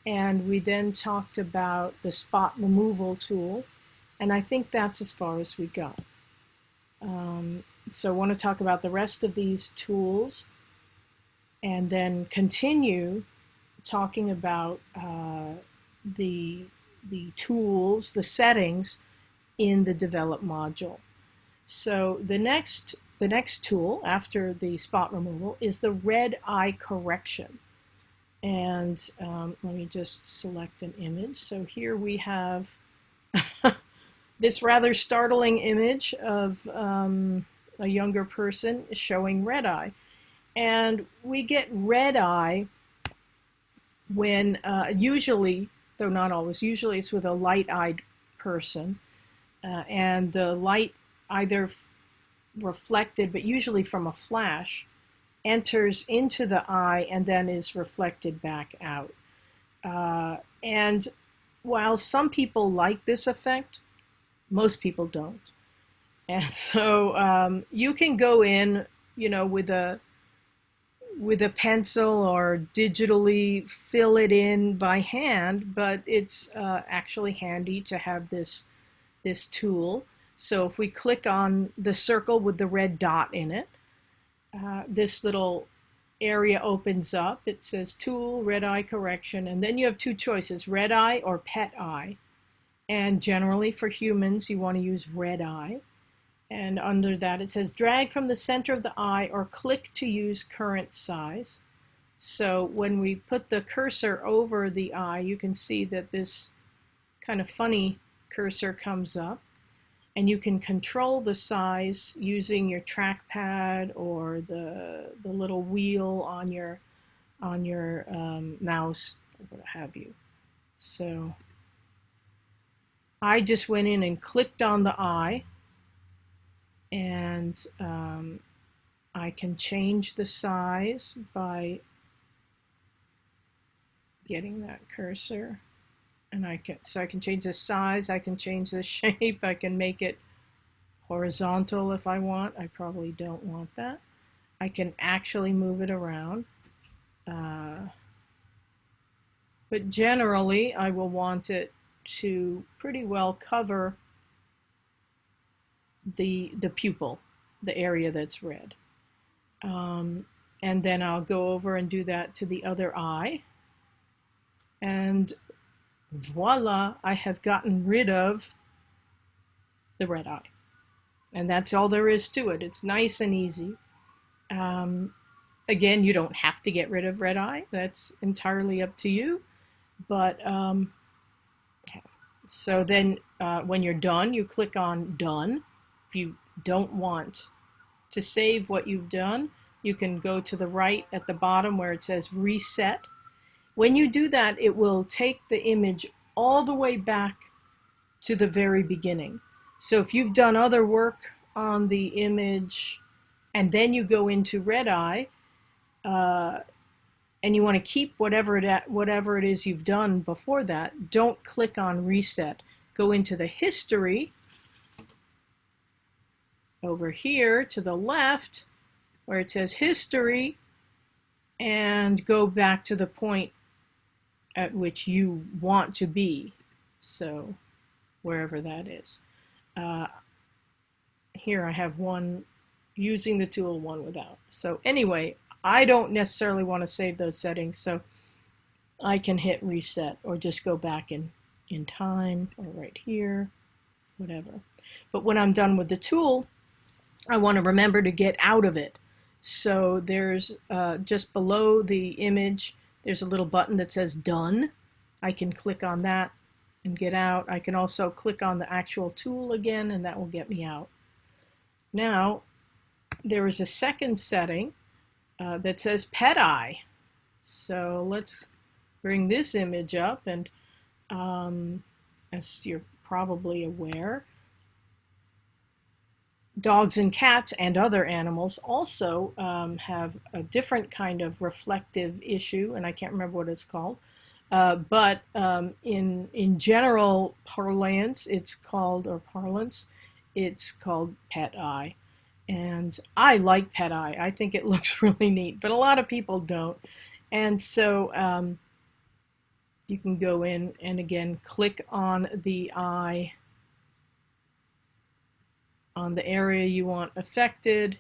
And we then talked about the spot removal tool, and I think that's as far as we got. So I want to talk about the rest of these tools and then continue talking about the tools, the settings in the Develop module. So the next tool after the spot removal is the red eye correction. And let me just select an image. So here we have this rather startling image of a younger person showing red eye. And we get red eye when usually, though not always, usually it's with a light-eyed person. And the light either reflected, but usually from a flash, enters into the eye and then is reflected back out. And while some people like this effect, most people don't. And so you can go in, with a pencil or digitally fill it in by hand, but it's actually handy to have this tool. So if we click on the circle with the red dot in it, this little area opens up. It says Tool, Red Eye Correction, and then you have 2 choices, red eye or pet eye. And generally for humans, you want to use red eye. And under that it says drag from the center of the eye or click to use current size. So when we put the cursor over the eye, you can see that this kind of funny cursor comes up, and you can control the size using your trackpad or the little wheel on your mouse or what have you. So I just went in and clicked on the eye, and I can change the size by getting that cursor, and I can change the size, I can change the shape, I can make it horizontal if I want. I probably don't want that. I can actually move it around, but generally I will want it to pretty well cover the pupil, the area that's red. And then I'll go over and do that to the other eye. And voila, I have gotten rid of the red eye. And that's all there is to it. It's nice and easy. Again, you don't have to get rid of red eye. That's entirely up to you. But so then when you're done, you click on done. If you don't want to save what you've done, you can go to the right at the bottom where it says reset. When you do that, it will take the image all the way back to the very beginning. So if you've done other work on the image and then you go into red eye, and you want to keep whatever it is you've done before that, don't click on reset. Go into the history over here to the left where it says history, and go back to the point at which you want to be. So wherever that is. Here I have one using the tool, one without. So anyway, I don't necessarily want to save those settings, so I can hit reset or just go back in time or right here, whatever. But when I'm done with the tool, I want to remember to get out of it. So there's just below the image, there's a little button that says done. I can click on that and get out. I can also click on the actual tool again, and that will get me out. Now, there is a second setting that says pet eye. So let's bring this image up, and as you're probably aware, dogs and cats and other animals also have a different kind of reflective issue, and I can't remember what it's called. But in general parlance, it's called pet eye. And I like pet eye. I think it looks really neat, but a lot of people don't. And so you can go in and again click on the eye, on the area you want affected,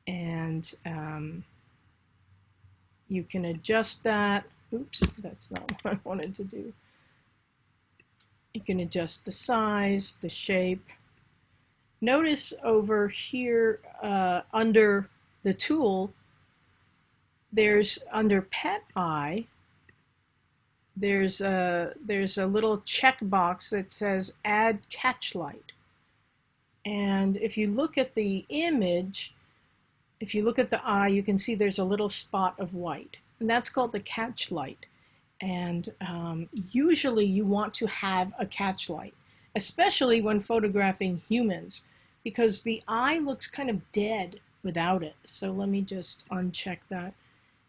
and you can adjust that. Oops, that's not what I wanted to do. You can adjust the size, the shape. Notice over here under the tool, there's under pet eye, there's a little checkbox that says add catch light. And if you look at the image, if you look at the eye, you can see there's a little spot of white, and that's called the catch light. And usually you want to have a catch light, especially when photographing humans, because the eye looks kind of dead without it. So let me just uncheck that.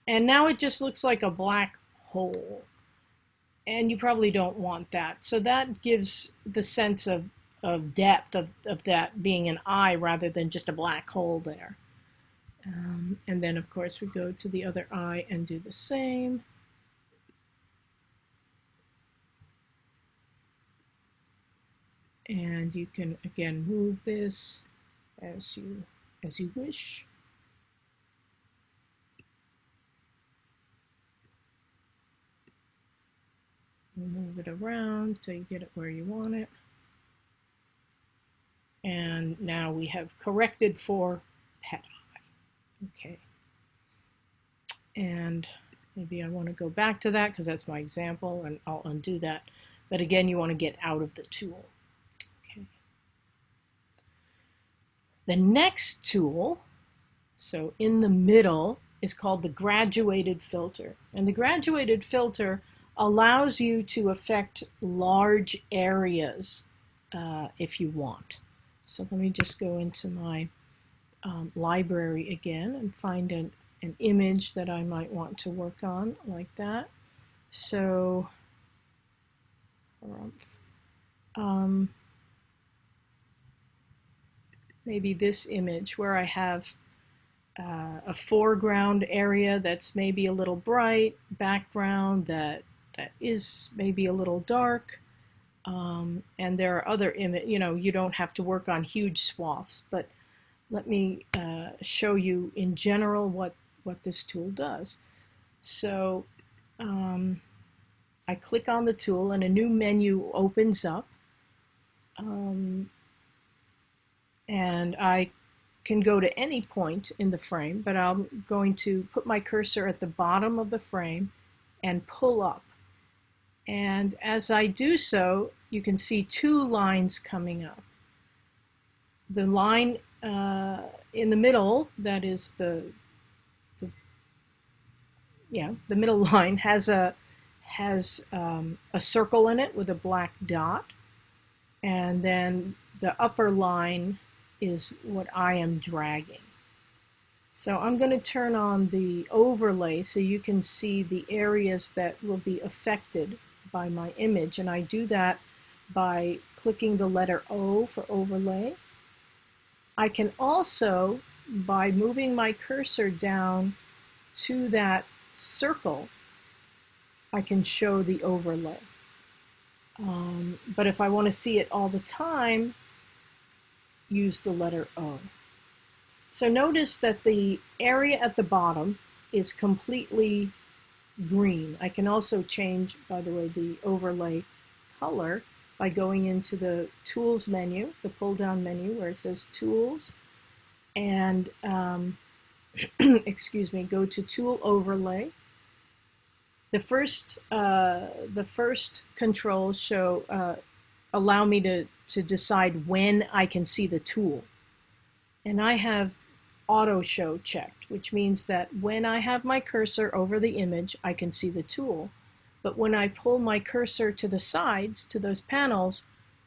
And now it just looks like a black hole. And you probably don't want that. So that gives the sense of depth of that being an eye rather than just a black hole there. And then of course we go to the other eye and do the same. And you can again move this as you wish. Move it around till you get it where you want it. And now we have corrected for pet eye. Okay. And maybe I want to go back to that because that's my example, and I'll undo that. But again, you want to get out of the tool. Okay. The next tool, so in the middle, is called the graduated filter. And the graduated filter allows you to affect large areas if you want. So let me just go into my library again and find an image that I might want to work on like that. So maybe this image where I have a foreground area that's maybe a little bright, background that is maybe a little dark, and there are other you don't have to work on huge swaths, but let me show you in general what this tool does. So I click on the tool and a new menu opens up, and I can go to any point in the frame, but I'm going to put my cursor at the bottom of the frame and pull up. And as I do so, you can see two lines coming up. The line in the middle, that is the middle line, has a circle in it with a black dot, and then the upper line is what I am dragging. So I'm going to turn on the overlay so you can see the areas that will be affected by my image, and I do that by clicking the letter O for overlay. I can also, by moving my cursor down to that circle, I can show the overlay. But if I want to see it all the time, use the letter O. So notice that the area at the bottom is completely green. I can also change, by the way, the overlay color by going into the Tools menu, the pull-down menu where it says Tools, and excuse me, go to Tool Overlay. The first controls allow me to decide when I can see the tool. And I have Auto Show checked, which means that when I have my cursor over the image, I can see the tool. But when I pull my cursor to the sides, to those panels,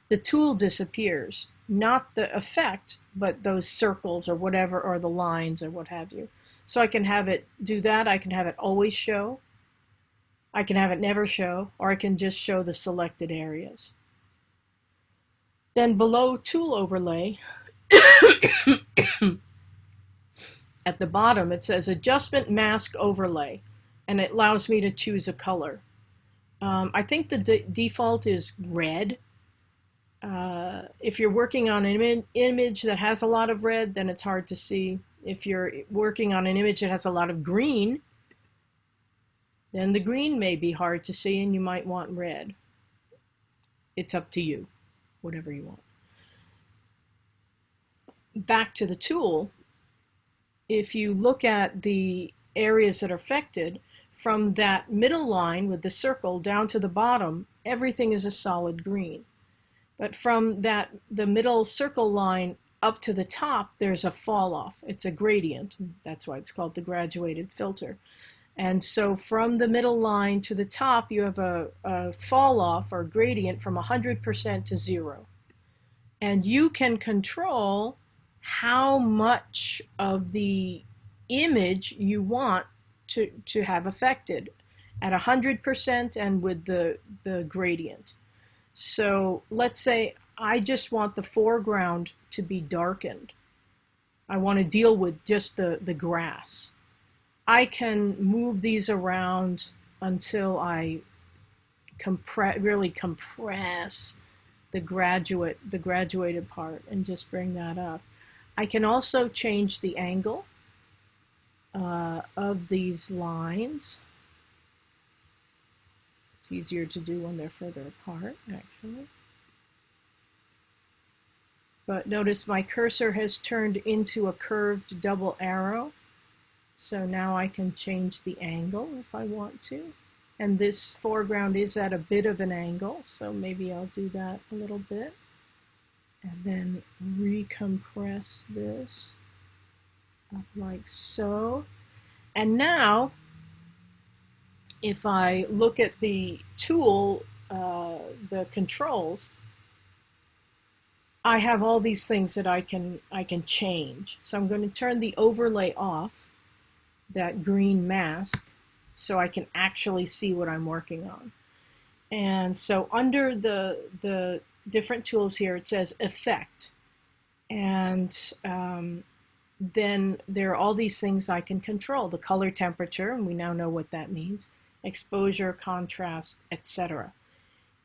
the tool disappears. Not the effect, but those circles or whatever, or the lines or what have you. So I can have it do that. I can have it always show. I can have it never show, or I can just show the selected areas. Then below Tool Overlay, at the bottom it says Adjustment Mask Overlay, and it allows me to choose a color. I think the default is red. If you're working on an image that has a lot of red, then it's hard to see. If you're working on an image that has a lot of green, then the green may be hard to see and you might want red. It's up to you, whatever you want. Back to the tool, if you look at the areas that are affected, from that middle line with the circle down to the bottom, everything is a solid green. But from the middle circle line up to the top, there's a fall off. It's a gradient. That's why it's called the graduated filter. And so from the middle line to the top, you have a fall off or gradient from 100% to 0. And you can control how much of the image you want to have affected at 100% and with the gradient. So let's say I just want the foreground to be darkened. I want to deal with just the grass. I can move these around until I really compress the graduated part and just bring that up. I can also change the angle of these lines. It's easier to do when they're further apart, actually. But notice my cursor has turned into a curved double arrow. So now I can change the angle if I want to. And this foreground is at a bit of an angle, so maybe I'll do that a little bit. And then recompress this up like so. And now, if I look at the tool, the controls, I have all these things that I can change. So I'm going to turn the overlay off, that green mask, so I can actually see what I'm working on. And so under the different tools here, it says Effect. And then there are all these things I can control. The color temperature, and we now know what that means, exposure, contrast, etc.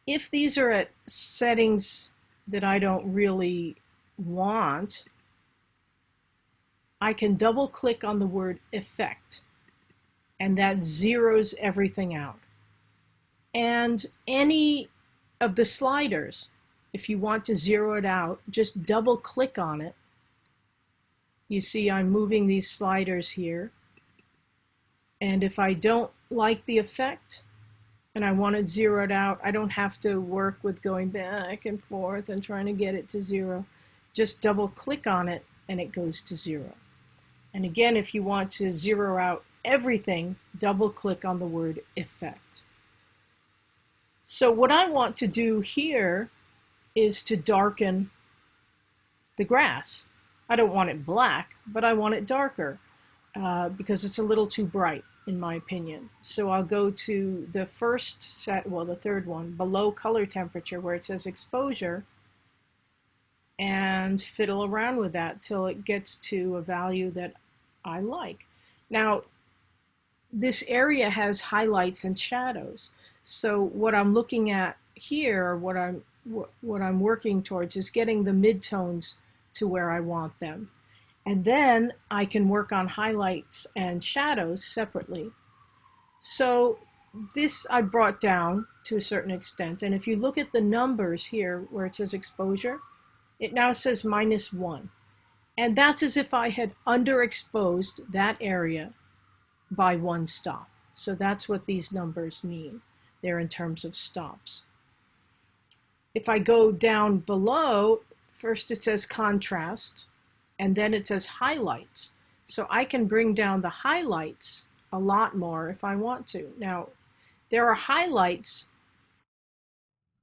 If these are at settings that I don't really want, I can double click on the word Effect, and that zeroes everything out. And any of the sliders, if you want to zero it out, just double click on it. You see I'm moving these sliders here. And if I don't like the effect and I want it zeroed out, I don't have to work with going back and forth and trying to get it to zero. Just double click on it and it goes to zero. And again, if you want to zero out everything, double click on the word Effect. So what I want to do here is to darken the grass. I don't want it black, but I want it darker because it's a little too bright, in my opinion. So I'll go to the first set, well, the third one, below color temperature, where it says exposure, and fiddle around with that till it gets to a value that I like. Now, this area has highlights and shadows. So what I'm looking at here, what I'm working towards, is getting the midtones to where I want them. And then I can work on highlights and shadows separately. So this I brought down to a certain extent. And if you look at the numbers here where it says exposure, it now says -1. And that's as if I had underexposed that area by 1 stop. So that's what these numbers mean. They're in terms of stops. If I go down below, first it says contrast, and then it says highlights. So I can bring down the highlights a lot more if I want to. Now, there are highlights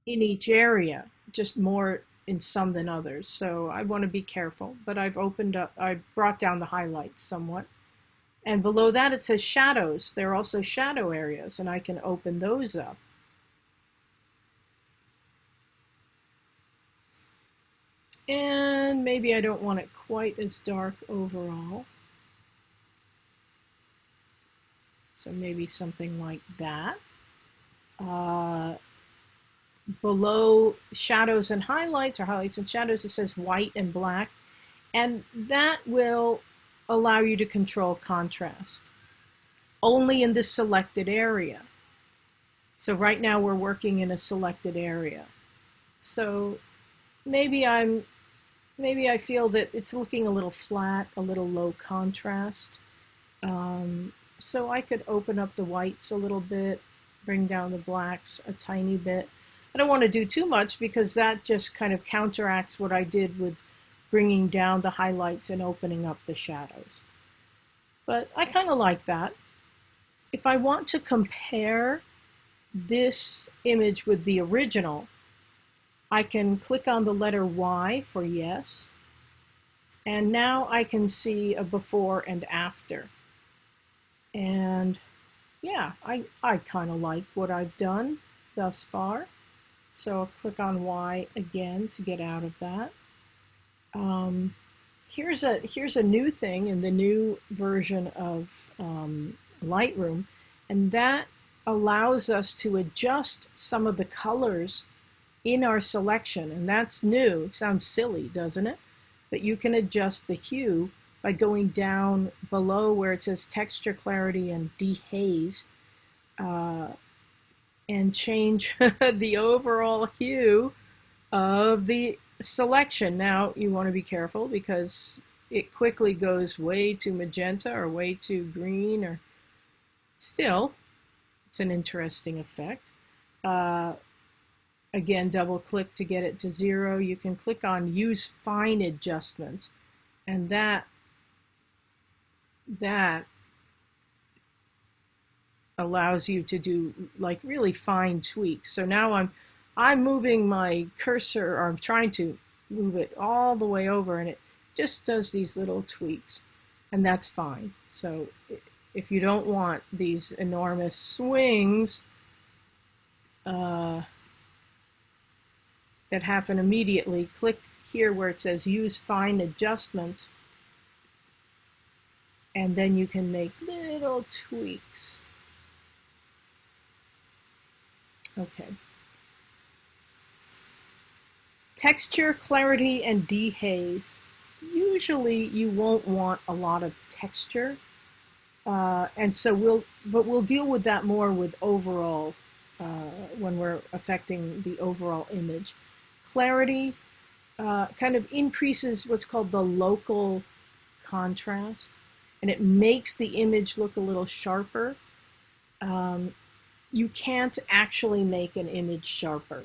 in each area, just more in some than others. So I want to be careful, but I brought down the highlights somewhat. And below that it says shadows. There are also shadow areas, and I can open those up. And maybe I don't want it quite as dark overall. So maybe something like that. Below shadows and highlights, or highlights and shadows, it says white and black. And that will allow you to control contrast only in this selected area. So right now we're working in a selected area. So maybe I feel that it's looking a little flat, a little low contrast. So I could open up the whites a little bit, bring down the blacks a tiny bit. I don't want to do too much because that just kind of counteracts what I did with bringing down the highlights and opening up the shadows. But I kind of like that. If I want to compare this image with the original, I can click on the letter Y for yes, and now I can see a before and after. And yeah, I kind of like what I've done thus far. So I'll click on Y again to get out of that. Here's a new thing in the new version of Lightroom, and that allows us to adjust some of the colors in our selection, and that's new. It sounds silly, doesn't it? But you can adjust the hue by going down below where it says texture clarity and dehaze, and change the overall hue of the selection, now you want to be careful because it quickly goes way too magenta or way too green, or still, it's an interesting effect. Again, double click to get it to 0. You can click on use fine adjustment, and that allows you to do like really fine tweaks. So now I'm moving my cursor, or I'm trying to move it all the way over, and it just does these little tweaks, and that's fine. So if you don't want these enormous swings that happen immediately, click here where it says use fine adjustment, and then you can make little tweaks. Okay. Texture, clarity, and dehaze. Usually you won't want a lot of texture, and so we'll deal with that more with overall when we're affecting the overall image. Clarity kind of increases what's called the local contrast, and it makes the image look a little sharper. You can't actually make an image sharper.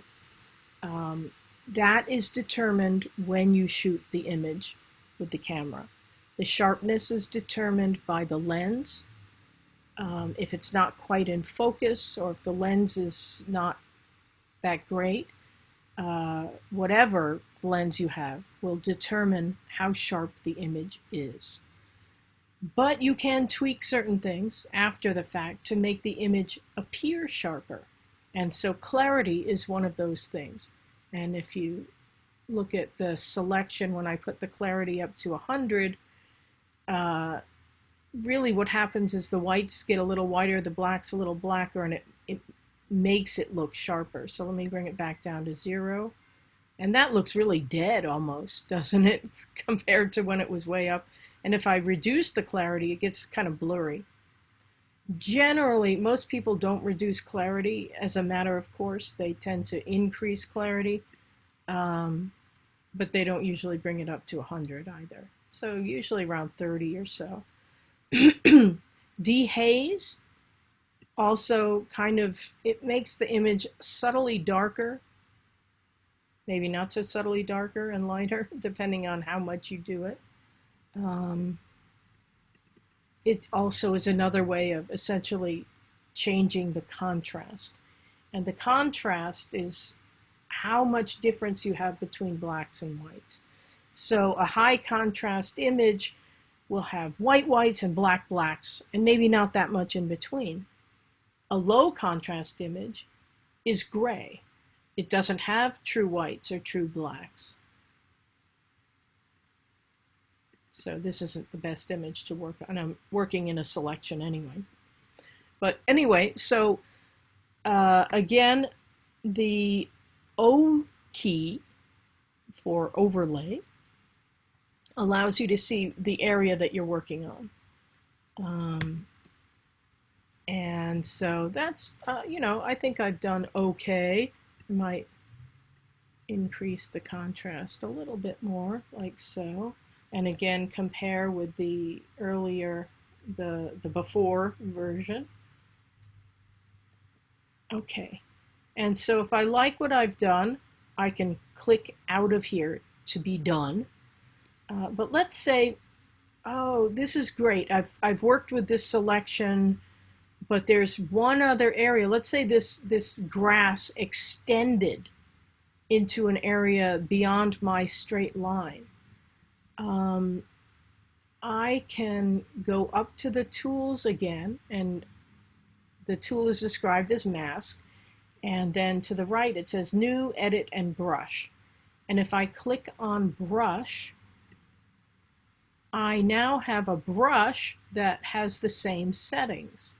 That is determined when you shoot the image with the camera. The sharpness is determined by the lens. If it's not quite in focus, or if the lens is not that great, whatever lens you have will determine how sharp the image is. But you can tweak certain things after the fact to make the image appear sharper. And so clarity is one of those things. And if you look at the selection, when I put the clarity up to 100, really what happens is the whites get a little whiter, the blacks a little blacker, and it makes it look sharper. So let me bring it back down to 0. And that looks really dead almost, doesn't it, compared to when it was way up. And if I reduce the clarity, it gets kind of blurry. Generally, most people don't reduce clarity as a matter of course. They tend to increase clarity, but they don't usually bring it up to 100 either. So usually around 30 or so. Dehaze also kind of, it makes the image subtly darker, maybe not so subtly darker and lighter, depending on how much you do it. It also is another way of essentially changing the contrast. And the contrast is how much difference you have between blacks and whites. So a high contrast image will have white whites and black blacks, and maybe not that much in between. A low contrast image is gray. It doesn't have true whites or true blacks. So this isn't the best image to work on. I'm working in a selection anyway. But anyway, so again, the O key for overlay allows you to see the area that you're working on. And so that's, you know, I think I've done okay. I might increase the contrast a little bit more, like so. And again, compare with the earlier, the before version. Okay, and so if I like what I've done, I can click out of here to be done. But let's say, oh, this is great. I've worked with this selection, but there's one other area. Let's say this grass extended into an area beyond my straight line. I can go up to the tools again, and the tool is described as mask, and then to the right it says new, edit, and brush. And if I click on brush, I now have a brush that has the same settings.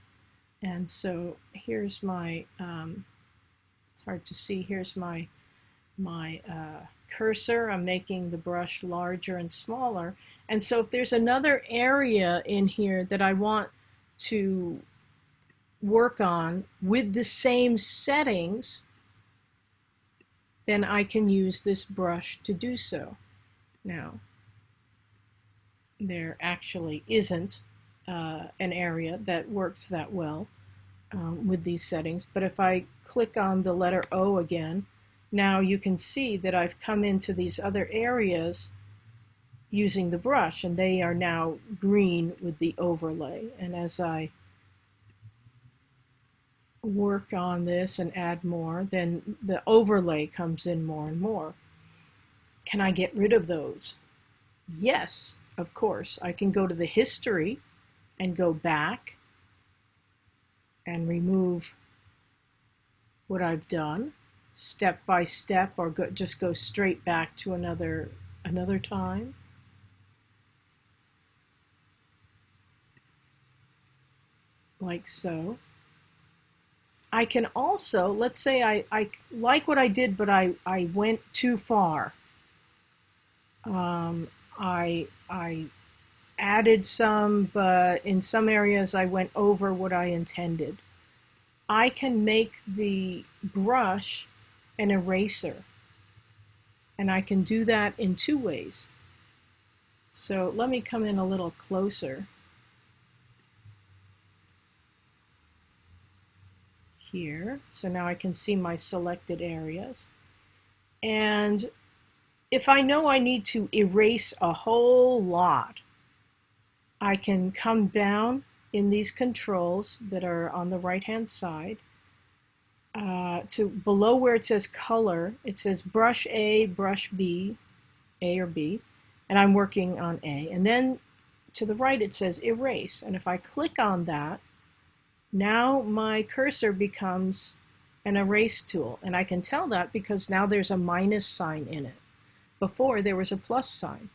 And so here's my, it's hard to see, here's my cursor. I'm making the brush larger and smaller. And so if there's another area in here that I want to work on with the same settings, then I can use this brush to do so. Now, there actually isn't an area that works that well with these settings, but if I click on the letter O again, now you can see that I've come into these other areas using the brush, and they are now green with the overlay. And as I work on this and add more, then the overlay comes in more and more. Can I get rid of those? Yes, of course. I can go to the history and go back and remove what I've done step by step, or just go straight back to another time. Like so. I can also, let's say I like what I did, but I went too far. I added some, but in some areas I went over what I intended. I can make the brush an eraser, and I can do that in two ways. So let me come in a little closer here. So now I can see my selected areas. And if I know I need to erase a whole lot, I can come down in these controls that are on the right-hand side to below where it says color. It says brush A, brush B, A or B, and I'm working on A. And then to the right it says erase. And if I click on that, now my cursor becomes an erase tool. And I can tell that because now there's a minus sign in it. Before there was a plus sign.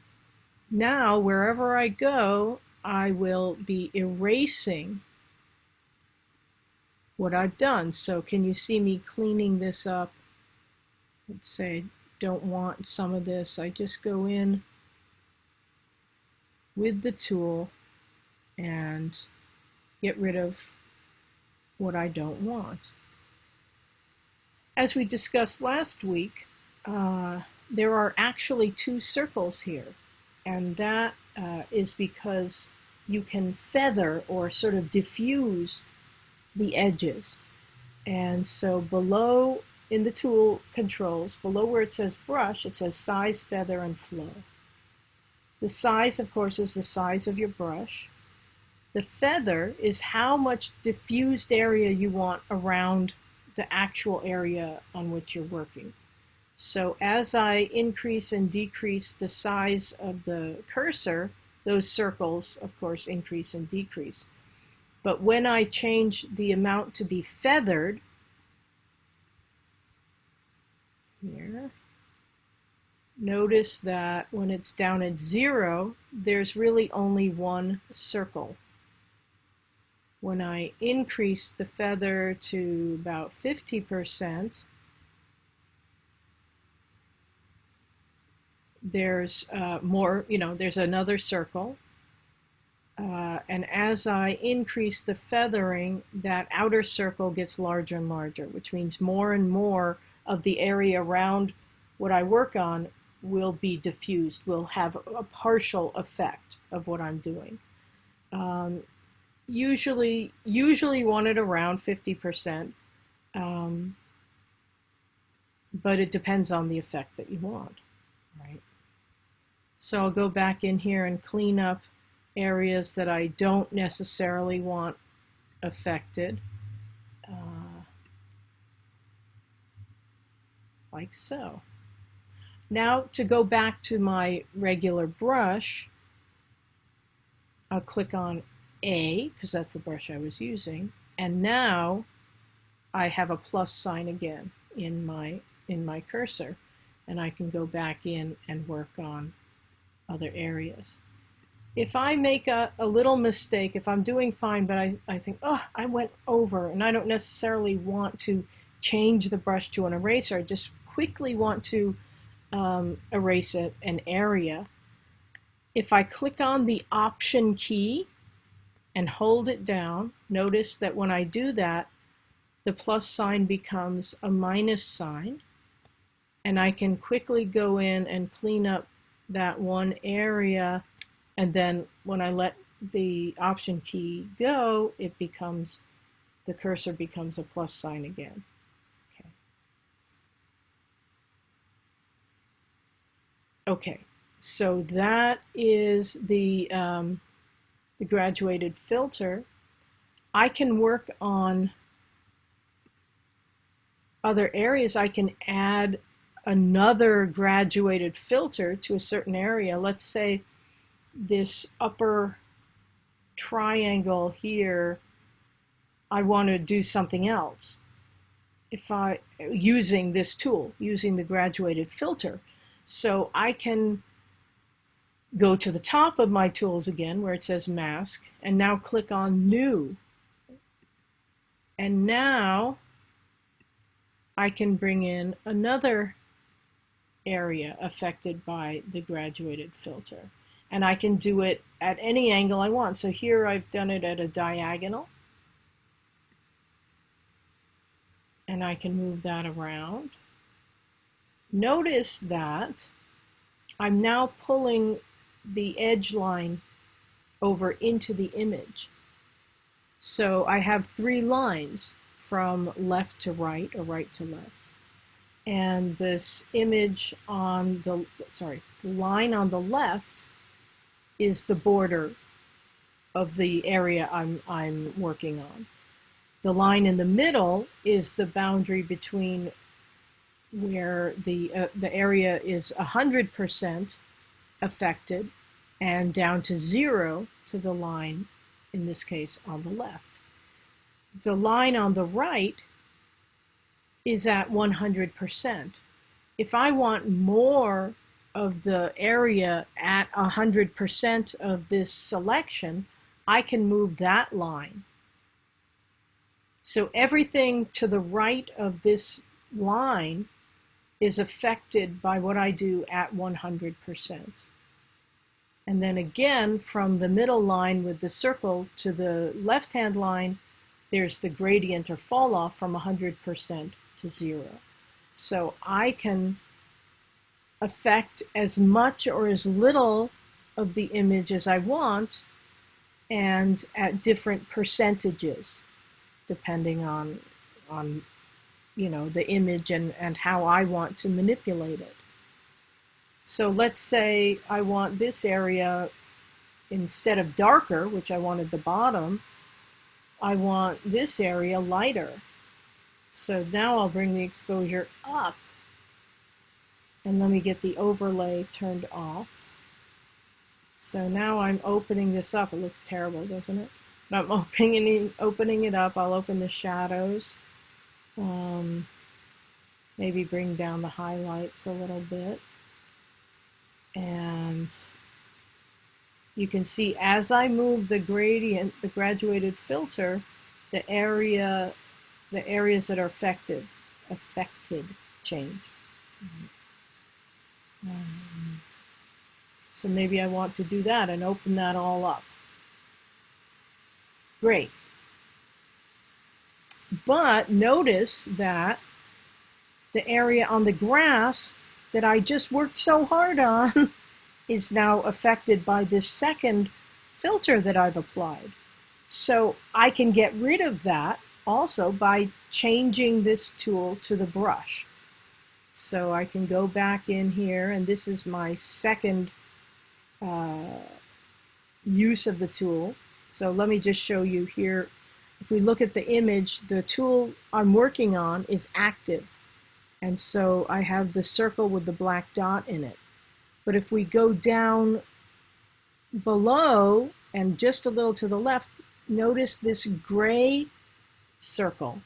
Now wherever I go, I will be erasing what I've done. So can you see me cleaning this up? Let's say don't want some of this. I just go in with the tool and get rid of what I don't want. As we discussed last week, there are actually two circles here, and that is because you can feather or sort of diffuse the edges. And so below in the tool controls, below where it says brush, it says size, feather, and flow. The size, of course, is the size of your brush. The feather is how much diffused area you want around the actual area on which you're working. So as I increase and decrease the size of the cursor, those circles, of course, increase and decrease. But when I change the amount to be feathered, here, notice that when it's down at 0, there's really only one circle. When I increase the feather to about 50%, there's more, there's another circle. And as I increase the feathering, that outer circle gets larger and larger, which means more and more of the area around what I work on will be diffused, will have a partial effect of what I'm doing. Usually want it around 50%, but it depends on the effect that you want, right? So I'll go back in here and clean up areas that I don't necessarily want affected, like so. Now to go back to my regular brush, I'll click on A, because that's the brush I was using, and now I have a plus sign again in my cursor, and I can go back in and work on other areas. If I make a little mistake, if I'm doing fine, but I think, oh, I went over, and I don't necessarily want to change the brush to an eraser, I just quickly want to erase an area. If I click on the Option key and hold it down, notice that when I do that, the plus sign becomes a minus sign. and I can quickly go in and clean up that one area, and then when I let the Option key go, it becomes, the cursor becomes a plus sign again. Okay. Okay, so that is the graduated filter. I can work on other areas. I can add another graduated filter to a certain area. Let's say this upper triangle here, I want to do something else. If I, using this tool, using the graduated filter. So I can go to the top of my tools again where it says mask, and now click on new. And now I can bring in another area affected by the graduated filter. And I can do it at any angle I want. So here I've done it at a diagonal. And I can move that around. Notice that I'm now pulling the edge line over into the image. So I have 3 lines from left to right or right to left. And this image on the, the line on the left is the border of the area I'm working on. The line in the middle is the boundary between where the area is 100% affected and down to 0 to the line, in this case, on the left. The line on the right is at 100%. If I want more of the area at 100% of this selection, I can move that line. So everything to the right of this line is affected by what I do at 100%. And then again, from the middle line with the circle to the left-hand line, there's the gradient or fall off from 100% to 0. So I can affect as much or as little of the image as I want, and at different percentages, depending on you know, the image and how I want to manipulate it. So let's say I want this area, instead of darker, which I wanted the bottom, I want this area lighter. So now I'll bring the exposure up, and let me get the overlay turned off. So now I'm opening this up. It looks terrible, doesn't it? But I'm opening it up. I'll open the shadows. Maybe bring down the highlights a little bit. And you can see as I move the gradient, the graduated filter, the areas that are affected change. So maybe I want to do that and open that all up. Great. But notice that the area on the grass that I just worked so hard on is now affected by this second filter that I've applied. So I can get rid of that also by changing this tool to the brush. So I can go back in here, and this is my second use of the tool. So let me just show you here. If we look at the image, the tool I'm working on is active. And so I have the circle with the black dot in it. But if we go down below and just a little to the left, notice this gray circle.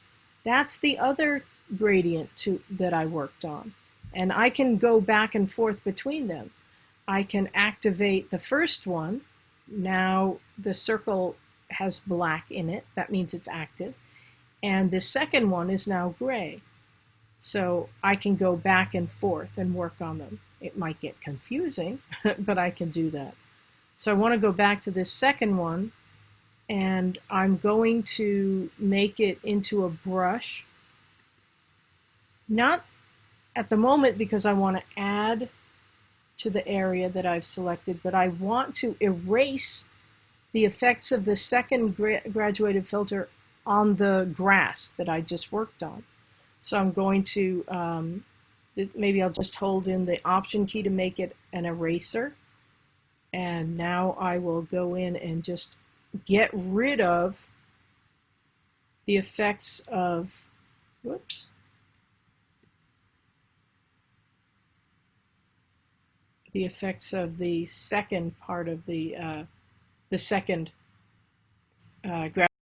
That's the other gradient that I worked on. And I can go back and forth between them. I can activate the first one. Now the circle has black in it. That means it's active. And the second one is now gray. So I can go back and forth and work on them. It might get confusing, but I can do that. So I want to go back to this second one, and I'm going to make it into a brush. Not at the moment, because I want to add to the area that I've selected, but I want to erase the effects of the second graduated filter on the grass that I just worked on. So I'm going to, maybe I'll just hold in the Option key to make it an eraser. And now I will go in and just get rid of the effects of, whoops, the effects of the second part of the second